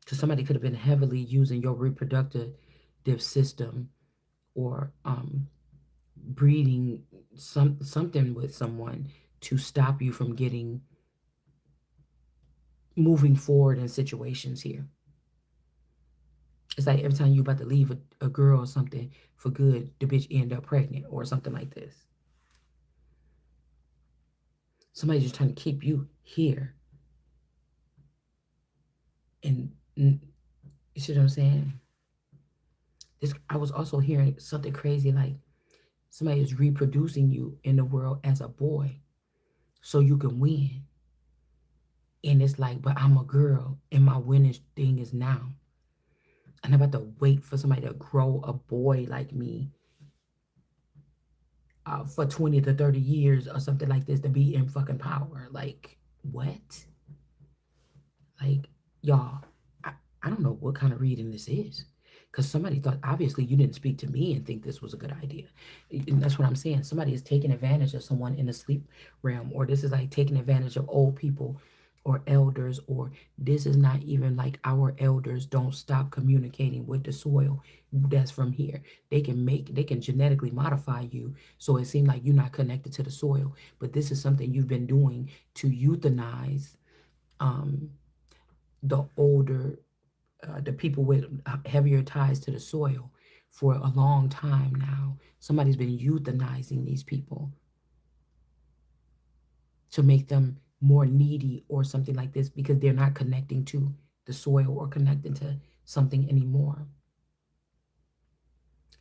So somebody could have been heavily using your reproductive system, or breeding something with someone to stop you from getting moving forward in situations here. It's like every time you about to leave a girl or something for good, the bitch end up pregnant or something like this. Somebody's just trying to keep you here. And you see what I'm saying? I was also hearing something crazy like somebody is reproducing you in the world as a boy so you can win. And it's like, but I'm a girl and my winning thing is now. And I'm about to wait for somebody to grow a boy like me for 20 to 30 years or something like this to be in fucking power. Like, what? Like, y'all, I don't know what kind of reading this is. because somebody thought, obviously you didn't speak to me and think this was a good idea. And that's what I'm saying. Somebody is taking advantage of someone in the sleep realm, or this is like taking advantage of old people or elders, or this is not even like our elders don't stop communicating with the soil that's from here. They can genetically modify you so it seems like you're not connected to the soil, but this is something you've been doing to euthanize um, the older, the people with heavier ties to the soil for a long time now. Somebody's been euthanizing these people to make them more needy or something like this because they're not connecting to the soil or connecting to something anymore.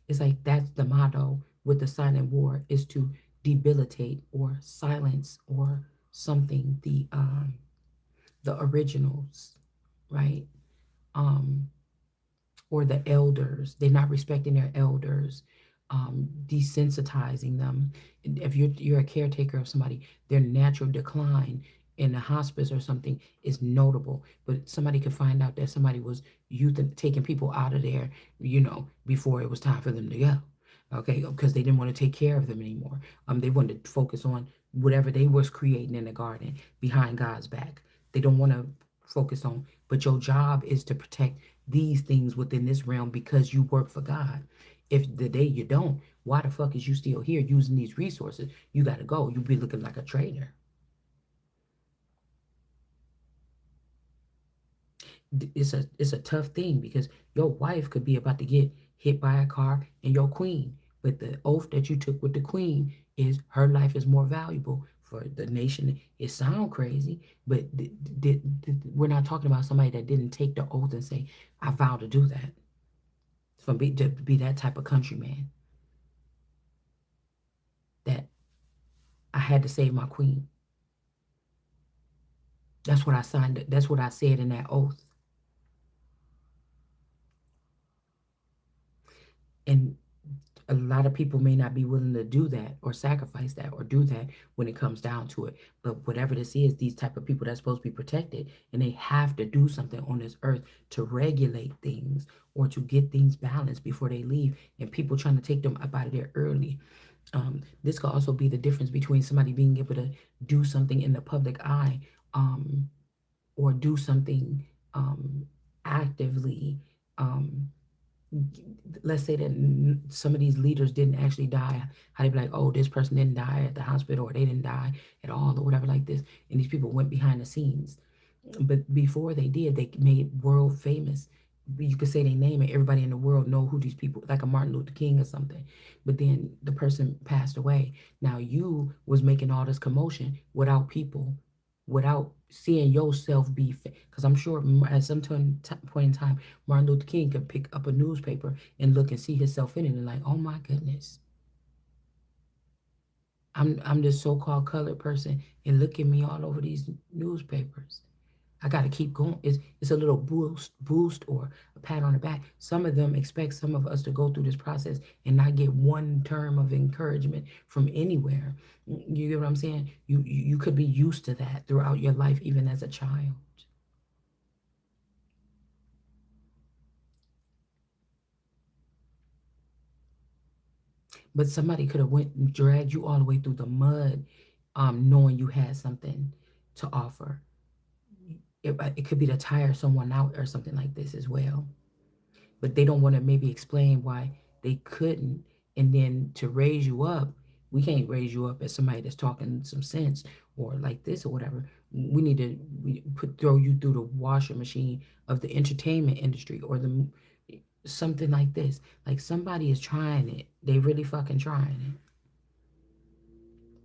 It's like that's the motto with the silent war, is to debilitate or silence or something the originals, right? Um, or the elders. They're not respecting their elders, desensitizing them. If you're a caretaker of somebody, their natural decline in the hospice or something is notable. But somebody could find out that somebody was taking people out of there, before it was time for them to go. Okay, because they didn't want to take care of them anymore. They wanted to focus on whatever they was creating in the garden behind God's back. They don't want to focus on. But your job is to protect these things within this realm because you work for God. If the day you don't, why the fuck is you still here using these resources? You got to go. You be looking like a traitor. It's a tough thing because your wife could be about to get hit by a car and your queen, but the oath that you took with the queen is her life is more valuable for the nation. It sounds crazy, but we're not talking about somebody that didn't take the oath and say, I vow to do that, to be that type of countryman, that I had to save my queen. That's what I signed. That's what I said in that oath. And a lot of people may not be willing to do that or sacrifice that or do that when it comes down to it. But whatever this is, these type of people that's supposed to be protected, and they have to do something on this earth to regulate things or to get things balanced before they leave. And people trying to take them up out of there early. This could also be the difference between somebody being able to do something in the public eye, um, or do something actively. Um, let's say that some of these leaders didn't actually die. How they be like, oh, this person didn't die at the hospital, or they didn't die at all, or whatever like this. And these people went behind the scenes. But before they did, they made world famous. You could say their name and everybody in the world know who these people, like a Martin Luther King or something. But then the person passed away. Now you was making all this commotion without people, without seeing yourself be, because I'm sure at some point in time, Martin Luther King could pick up a newspaper and look and see himself in it and like, oh my goodness, I'm this so-called colored person, and look at me all over these newspapers. I got to keep going. It's a little boost or a pat on the back. Some of them expect some of us to go through this process and not get one term of encouragement from anywhere. You get what I'm saying? You could be used to that throughout your life, even as a child. But somebody could have went and dragged you all the way through the mud, knowing you had something to offer. It could be to tire someone out or something like this as well. But they don't want to maybe explain why they couldn't. And then to raise you up, we can't raise you up as somebody that's talking some sense or like this or whatever. We need to throw you through the washer machine of the entertainment industry or the something like this. Like somebody is trying it. They really fucking trying it.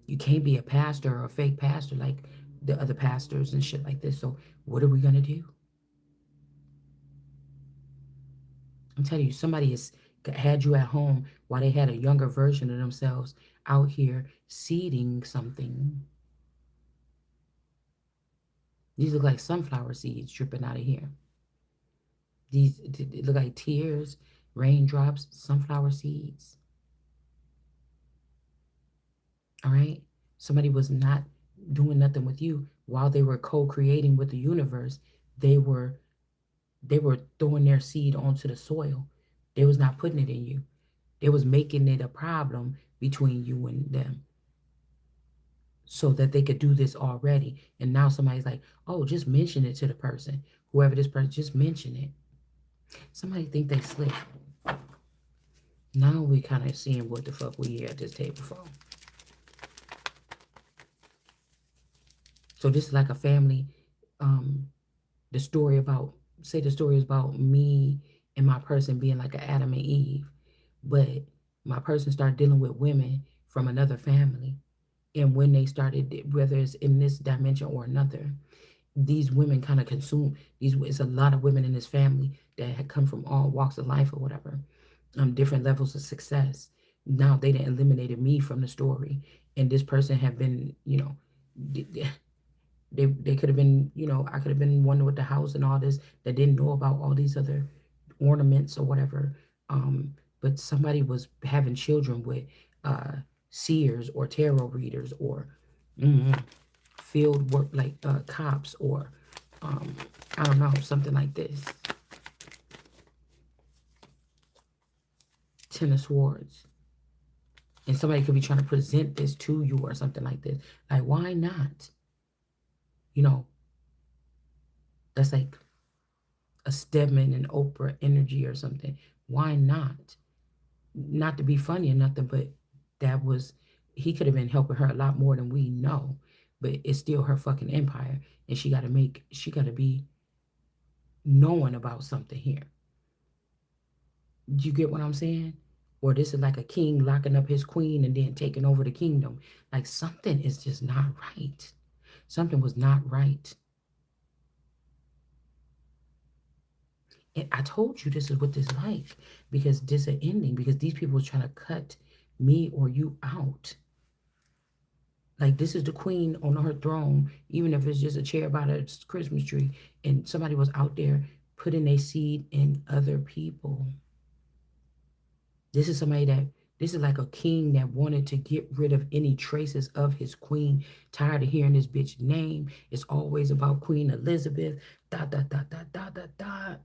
You can't be a pastor or a fake pastor like the other pastors and shit like this. So what are we gonna do? I'm telling you, somebody has had you at home while they had a younger version of themselves out here seeding something. These look like sunflower seeds dripping out of here. These look like tears, raindrops, sunflower seeds. All right. Somebody was not doing nothing with you while they were co-creating with the universe. They were they were throwing their seed onto the soil They was not putting it in you. They was making it a problem between you and them so that they could do this already. And now somebody's like, oh, just mention it to the person. Whoever this person, just mention it. Somebody think they slick. Now we kind of seeing what the fuck we here at this table for. So this is like a family. Um, the story about, say the story is about me and my person being like an Adam and Eve, but my person started dealing with women from another family, and when they started, whether it's in this dimension or another, these women kind of consume these. It's a lot of women in this family that had come from all walks of life or whatever, different levels of success. Now they done eliminated me from the story, and this person have been, they could have been, I could have been one with the house and all this that didn't know about all these other ornaments or whatever. But somebody was having children with uh, seers or tarot readers or mm, field work like cops or um, I don't know, something like this. Ten of Swords. And somebody could be trying to present this to you or something like this. Like, why not? You know, that's like a Stedman and Oprah energy or something. Why not? Not to be funny or nothing, but that was, he could have been helping her a lot more than we know. But it's still her fucking empire. And she got to be knowing about something here. Do you get what I'm saying? Or this is like a king locking up his queen and then taking over the kingdom. Like something is just not right. Something was not right. And I told you this is what this like because this is an ending because these people are trying to cut me or you out. Like this is the queen on her throne, even if it's just a chair by the Christmas tree, and somebody was out there putting a seed in other people. This is somebody that this is like a king that wanted to get rid of any traces of his queen. Tired of hearing this bitch name. It's always about Queen Elizabeth. Da da da da da da da.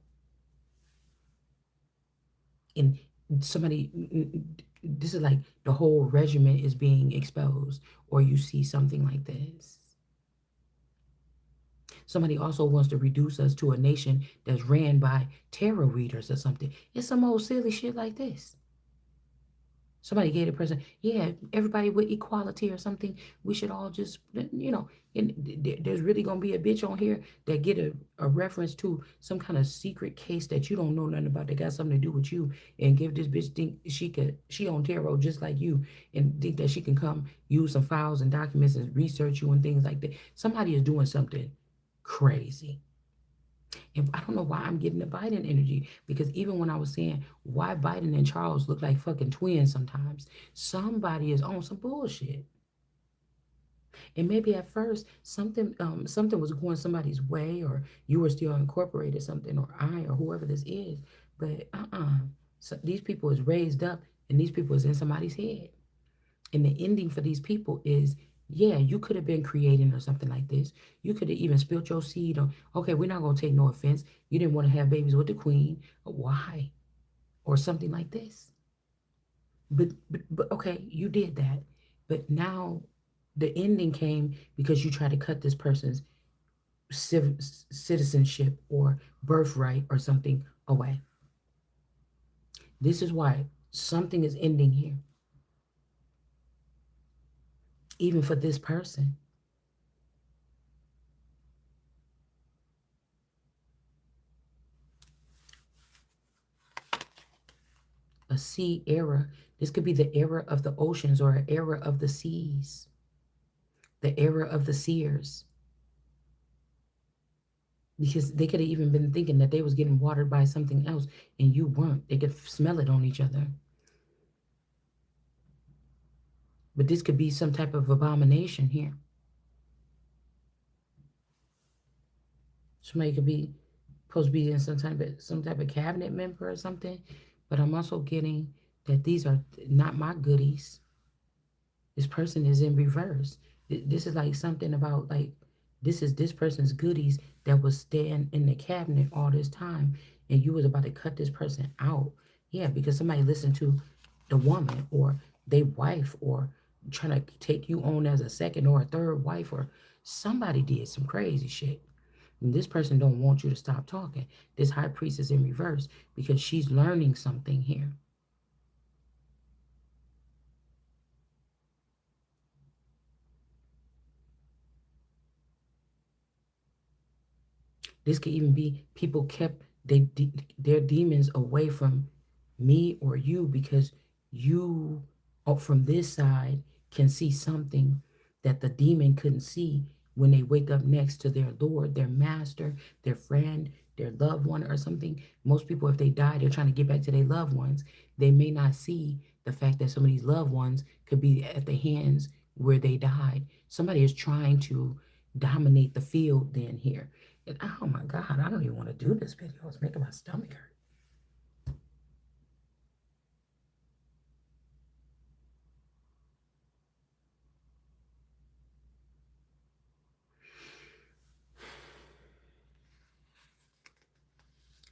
And somebody, this is like the whole regiment is being exposed, or you see something like this. Somebody also wants to reduce us to a nation that's ran by tarot readers or something. It's some old silly shit like this. Somebody gave a person, yeah, everybody with equality or something. We should all just, and there's really gonna be a bitch on here that get a reference to some kind of secret case that you don't know nothing about that got something to do with you, and give this bitch think she on tarot just like you, and think that she can come use some files and documents and research you and things like that. Somebody is doing something crazy. And I don't know why I'm getting the Biden energy because even when I was saying why Biden and Charles look like fucking twins sometimes, somebody is on some bullshit. And maybe at first something was going somebody's way, or you were still incorporated something, or I or whoever this is. But so these people is raised up, and these people is in somebody's head. And the ending for these people is, yeah, you could have been creating or something like this. You could have even spilled your seed on, okay, we're not going to take no offense. You didn't want to have babies with the queen. Why? Or something like this. But okay, you did that. But now the ending came because you tried to cut this person's citizenship or birthright or something away. This is why something is ending here, even for this person. A sea era. This could be the era of the oceans or an era of the seas, the era of the seers. Because they could have even been thinking that they was getting watered by something else and you weren't. They could smell it on each other. But this could be some type of abomination here. Somebody could be supposed to be in some type of cabinet member or something. But I'm also getting that these are not my goodies. This person is in reverse. This is like something about like this is this person's goodies that was staying in the cabinet all this time, and you was about to cut this person out. Yeah, because somebody listened to the woman or they wife or trying to take you on as a second or a third wife or somebody did some crazy shit. And this person don't want you to stop talking. This high priest is in reverse because she's learning something here. This could even be people kept their demons away from me or you because you from this side can see something that the demon couldn't see when they wake up next to their Lord, their master, their friend, their loved one, or something. Most people, if they die, they're trying to get back to their loved ones. They may not see the fact that some of these loved ones could be at the hands where they died. Somebody is trying to dominate the field then here. And oh my God, I don't even want to do this video. It's making my stomach hurt.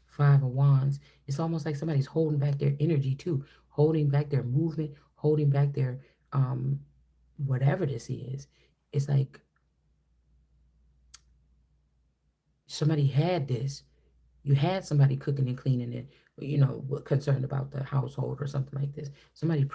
5 of Wands. It's almost like somebody's holding back their energy too, holding back their movement, holding back their um whatever this is. It's like somebody had this. You had somebody cooking and cleaning it, concerned about the household or something like this. Somebody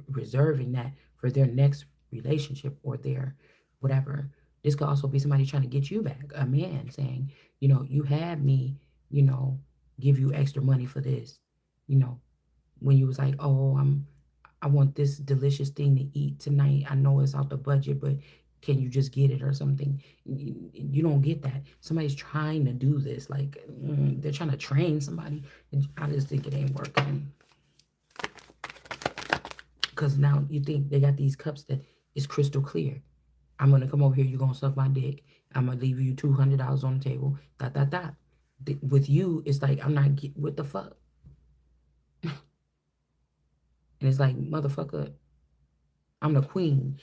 reserving that for their next relationship or their whatever. This could also be somebody trying to get you back. A man saying, you had me, you know, give you extra money for this, you know, when you was like, oh, I want this delicious thing to eat tonight. I know it's out the budget, but can you just get it or something? You don't get that. Somebody's trying to do this. Like, they're trying to train somebody. And I just think it ain't working. Because now you think they got these cups that is crystal clear. I'm going to come over here. You're going to suck my dick. I'm going to leave you $200 on the table. Dot, dot, dot. With you, it's like, I'm not, what the fuck? And it's like, motherfucker, I'm the queen.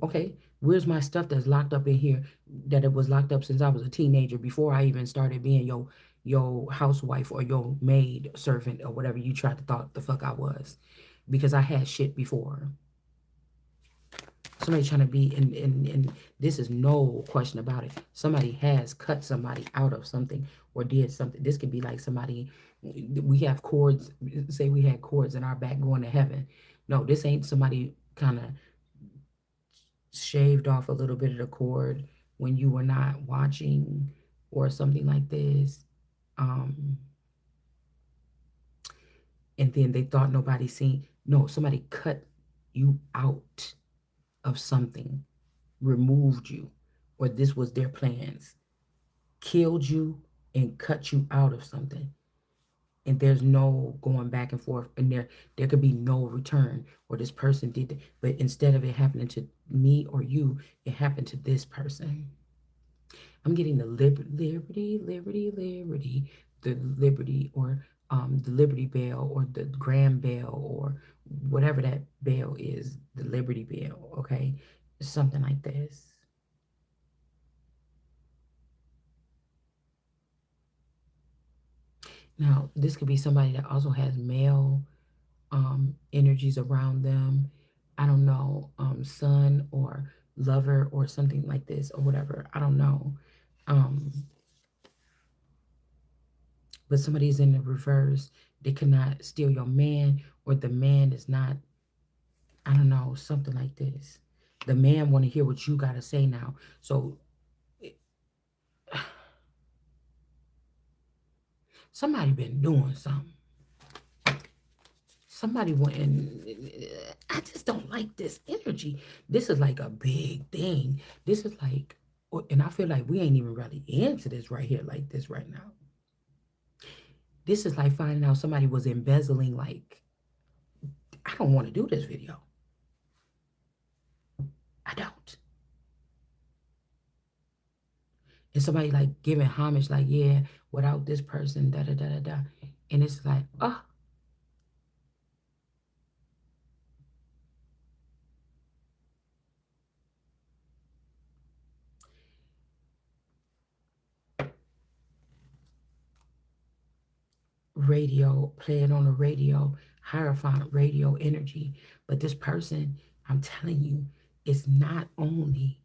Okay, where's my stuff that's locked up in here that it was locked up since I was a teenager before I even started being your housewife or your maid servant or whatever you tried to thought the fuck I was. Because I had shit before. Somebody trying to be and this is no question about it. Somebody has cut somebody out of something or did something. This could be like somebody, we have cords, say we had cords in our back going to heaven. No, this ain't somebody kind of shaved off a little bit of the cord when you were not watching or something like this. Um, and then they thought nobody seen. No, somebody cut you out of something, removed you, or this was their plans, killed you and cut you out of something. And there's no going back and forth, and there could be no return, or this person did that. But instead of it happening to me or you, it happened to this person. I'm getting the the liberty, or the Liberty Bell, or the Grand Bell, or whatever that bell is, the Liberty Bell, okay? Something like this. Now, this could be somebody that also has male energies around them. I don't know, son or lover or something like this or whatever. I don't know. Um, but somebody's in the reverse. They cannot steal your man, or the man is not, I don't know, something like this. The man want to hear what you got to say now. So somebody been doing something. Somebody went and I just don't like this energy. This is like a big thing. This is like, and I feel like we ain't even really into this right here like this right now. This is like finding out somebody was embezzling. Like, I don't want to do this video. I don't. And somebody like giving homage, like, yeah, without this person, da da da da da. And it's like, oh, radio, play it on the radio, hierophant radio energy. But this person, I'm telling you, it's not only,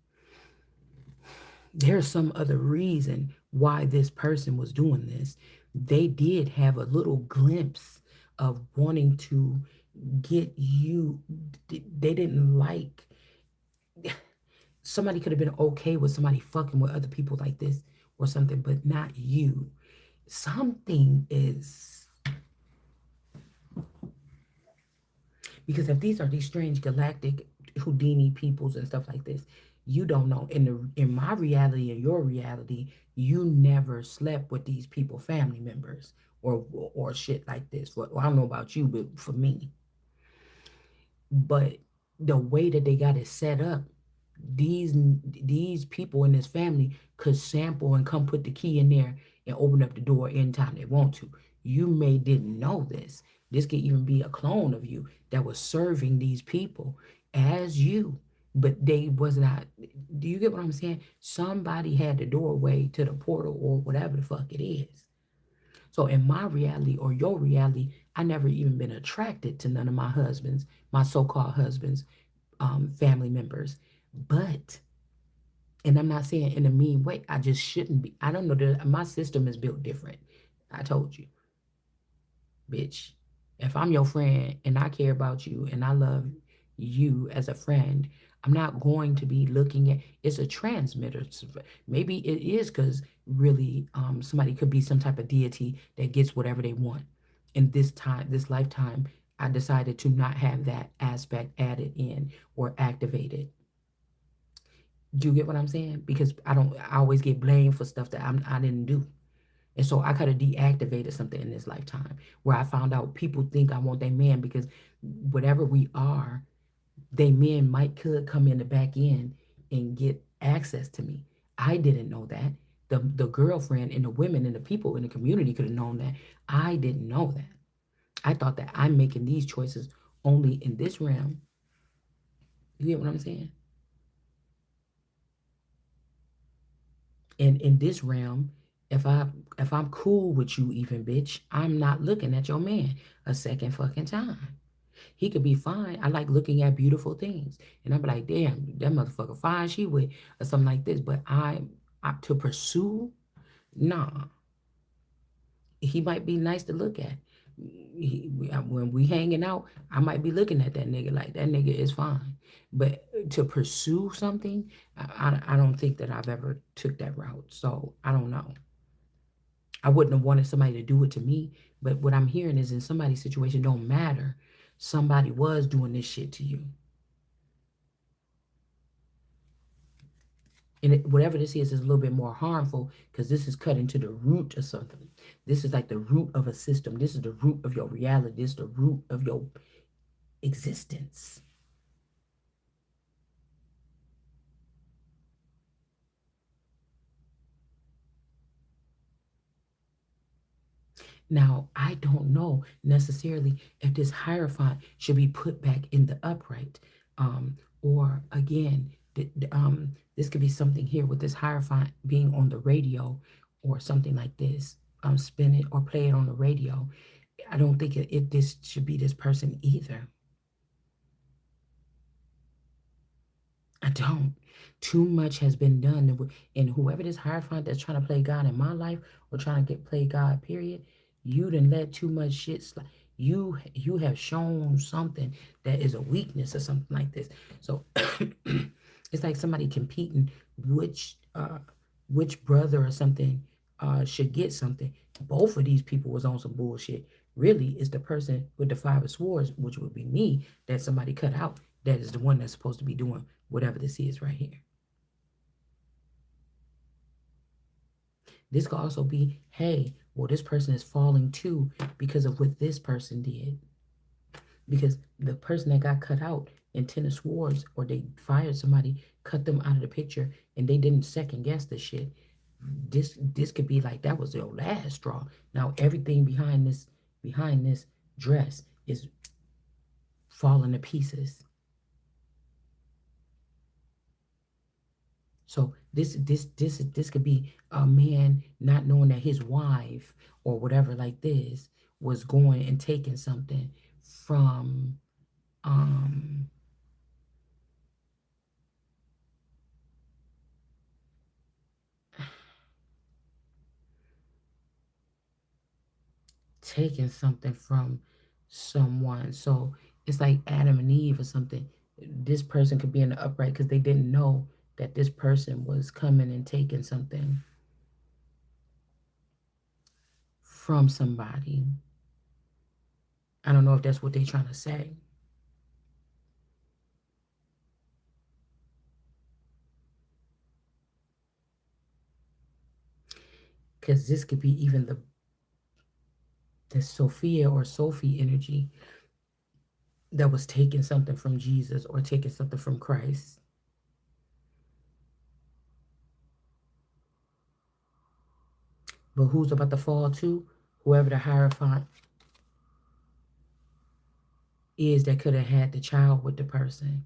there's some other reason why this person was doing this. They did have a little glimpse of wanting to get you. They didn't like, somebody could have been okay with somebody fucking with other people like this or something, but not you. Something is, because if these are these strange galactic Houdini peoples and stuff like this, you don't know. In my reality and your reality, you never slept with these people, family members, or shit like this. Well, I don't know about you, but for me, but the way that they got it set up, these people in this family could sample and come put the key in there and open up the door anytime they want to. You may didn't know this. This could even be a clone of you that was serving these people as you, but they was not. Do you get what I'm saying? Somebody had the doorway to the portal or whatever the fuck it is. So in my reality or your reality, I never even been attracted to none of my husbands, my so-called husbands, family members. But, and I'm not saying in a mean way, I just shouldn't be. I don't know that my system is built different. I told you, bitch. If I'm your friend and I care about you and I love you as a friend, I'm not going to be looking at, it's a transmitter. Maybe it is because really somebody could be some type of deity that gets whatever they want. In this time, this lifetime, I decided to not have that aspect added in or activated. Do you get what I'm saying? Because I always get blamed for stuff that I didn't do. And so I could have deactivated something in this lifetime where I found out people think I want their man because whatever we are, they men might could come in the back end and get access to me. I didn't know that. The girlfriend and the women and the people in the community could have known that. I didn't know that. I thought that I'm making these choices only in this realm. You get what I'm saying? And in this realm, if I if I'm cool with you, even bitch, I'm not looking at your man a second fucking time. He could be fine. I like looking at beautiful things, and I'm like, damn, that motherfucker fine. She with or something like this. But I to pursue, nah. He might be nice to look at. When we hanging out, I might be looking at that nigga like that nigga is fine. But to pursue something, I don't think that I've ever took that route. So I don't know. I wouldn't have wanted somebody to do it to me. But what I'm hearing is in somebody's situation, don't matter. Somebody was doing this shit to you. And whatever this is a little bit more harmful because this is cutting to the root of something. This is like the root of a system. This is the root of your reality. This is the root of your existence. Now, I don't know necessarily if this hierophant should be put back in the upright. Or again, this could be something here with this hierophant being on the radio or something like this. Spin it or play it on the radio. I don't think this should be this person either. I don't. Too much has been done, and whoever this hierophant that's trying to play God in my life or trying to get play God, period, you done let too much shit slide. You have shown something that is a weakness or something like this. So it's like somebody competing which brother or something should get something. Both of these people was on some bullshit. Really, it's the person with the five of swords, which would be me, that somebody cut out. That is the one that's supposed to be doing whatever this is right here. This could also be, hey, well, this person is falling too because of what this person did. Because the person that got cut out in Ten of Swords, or they fired somebody, cut them out of the picture, and they didn't second guess the shit. This could be like that was their last straw. Now everything behind this dress is falling to pieces. So this could be a man not knowing that his wife or whatever like this was going and taking something from um taking something from someone. So it's like Adam and Eve or something. This person could be in the upright because they didn't know that this person was coming and taking something from somebody. I don't know if that's what they're trying to say. Because this could be even the Sophia or Sophie energy that was taking something from Jesus or taking something from Christ. But who's about to fall too? Whoever the Hierophant is that could have had the child with the person.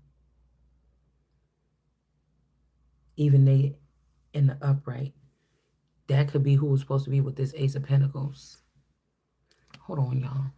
Even they in the upright. That could be who was supposed to be with this Ace of Pentacles. Hold on, y'all.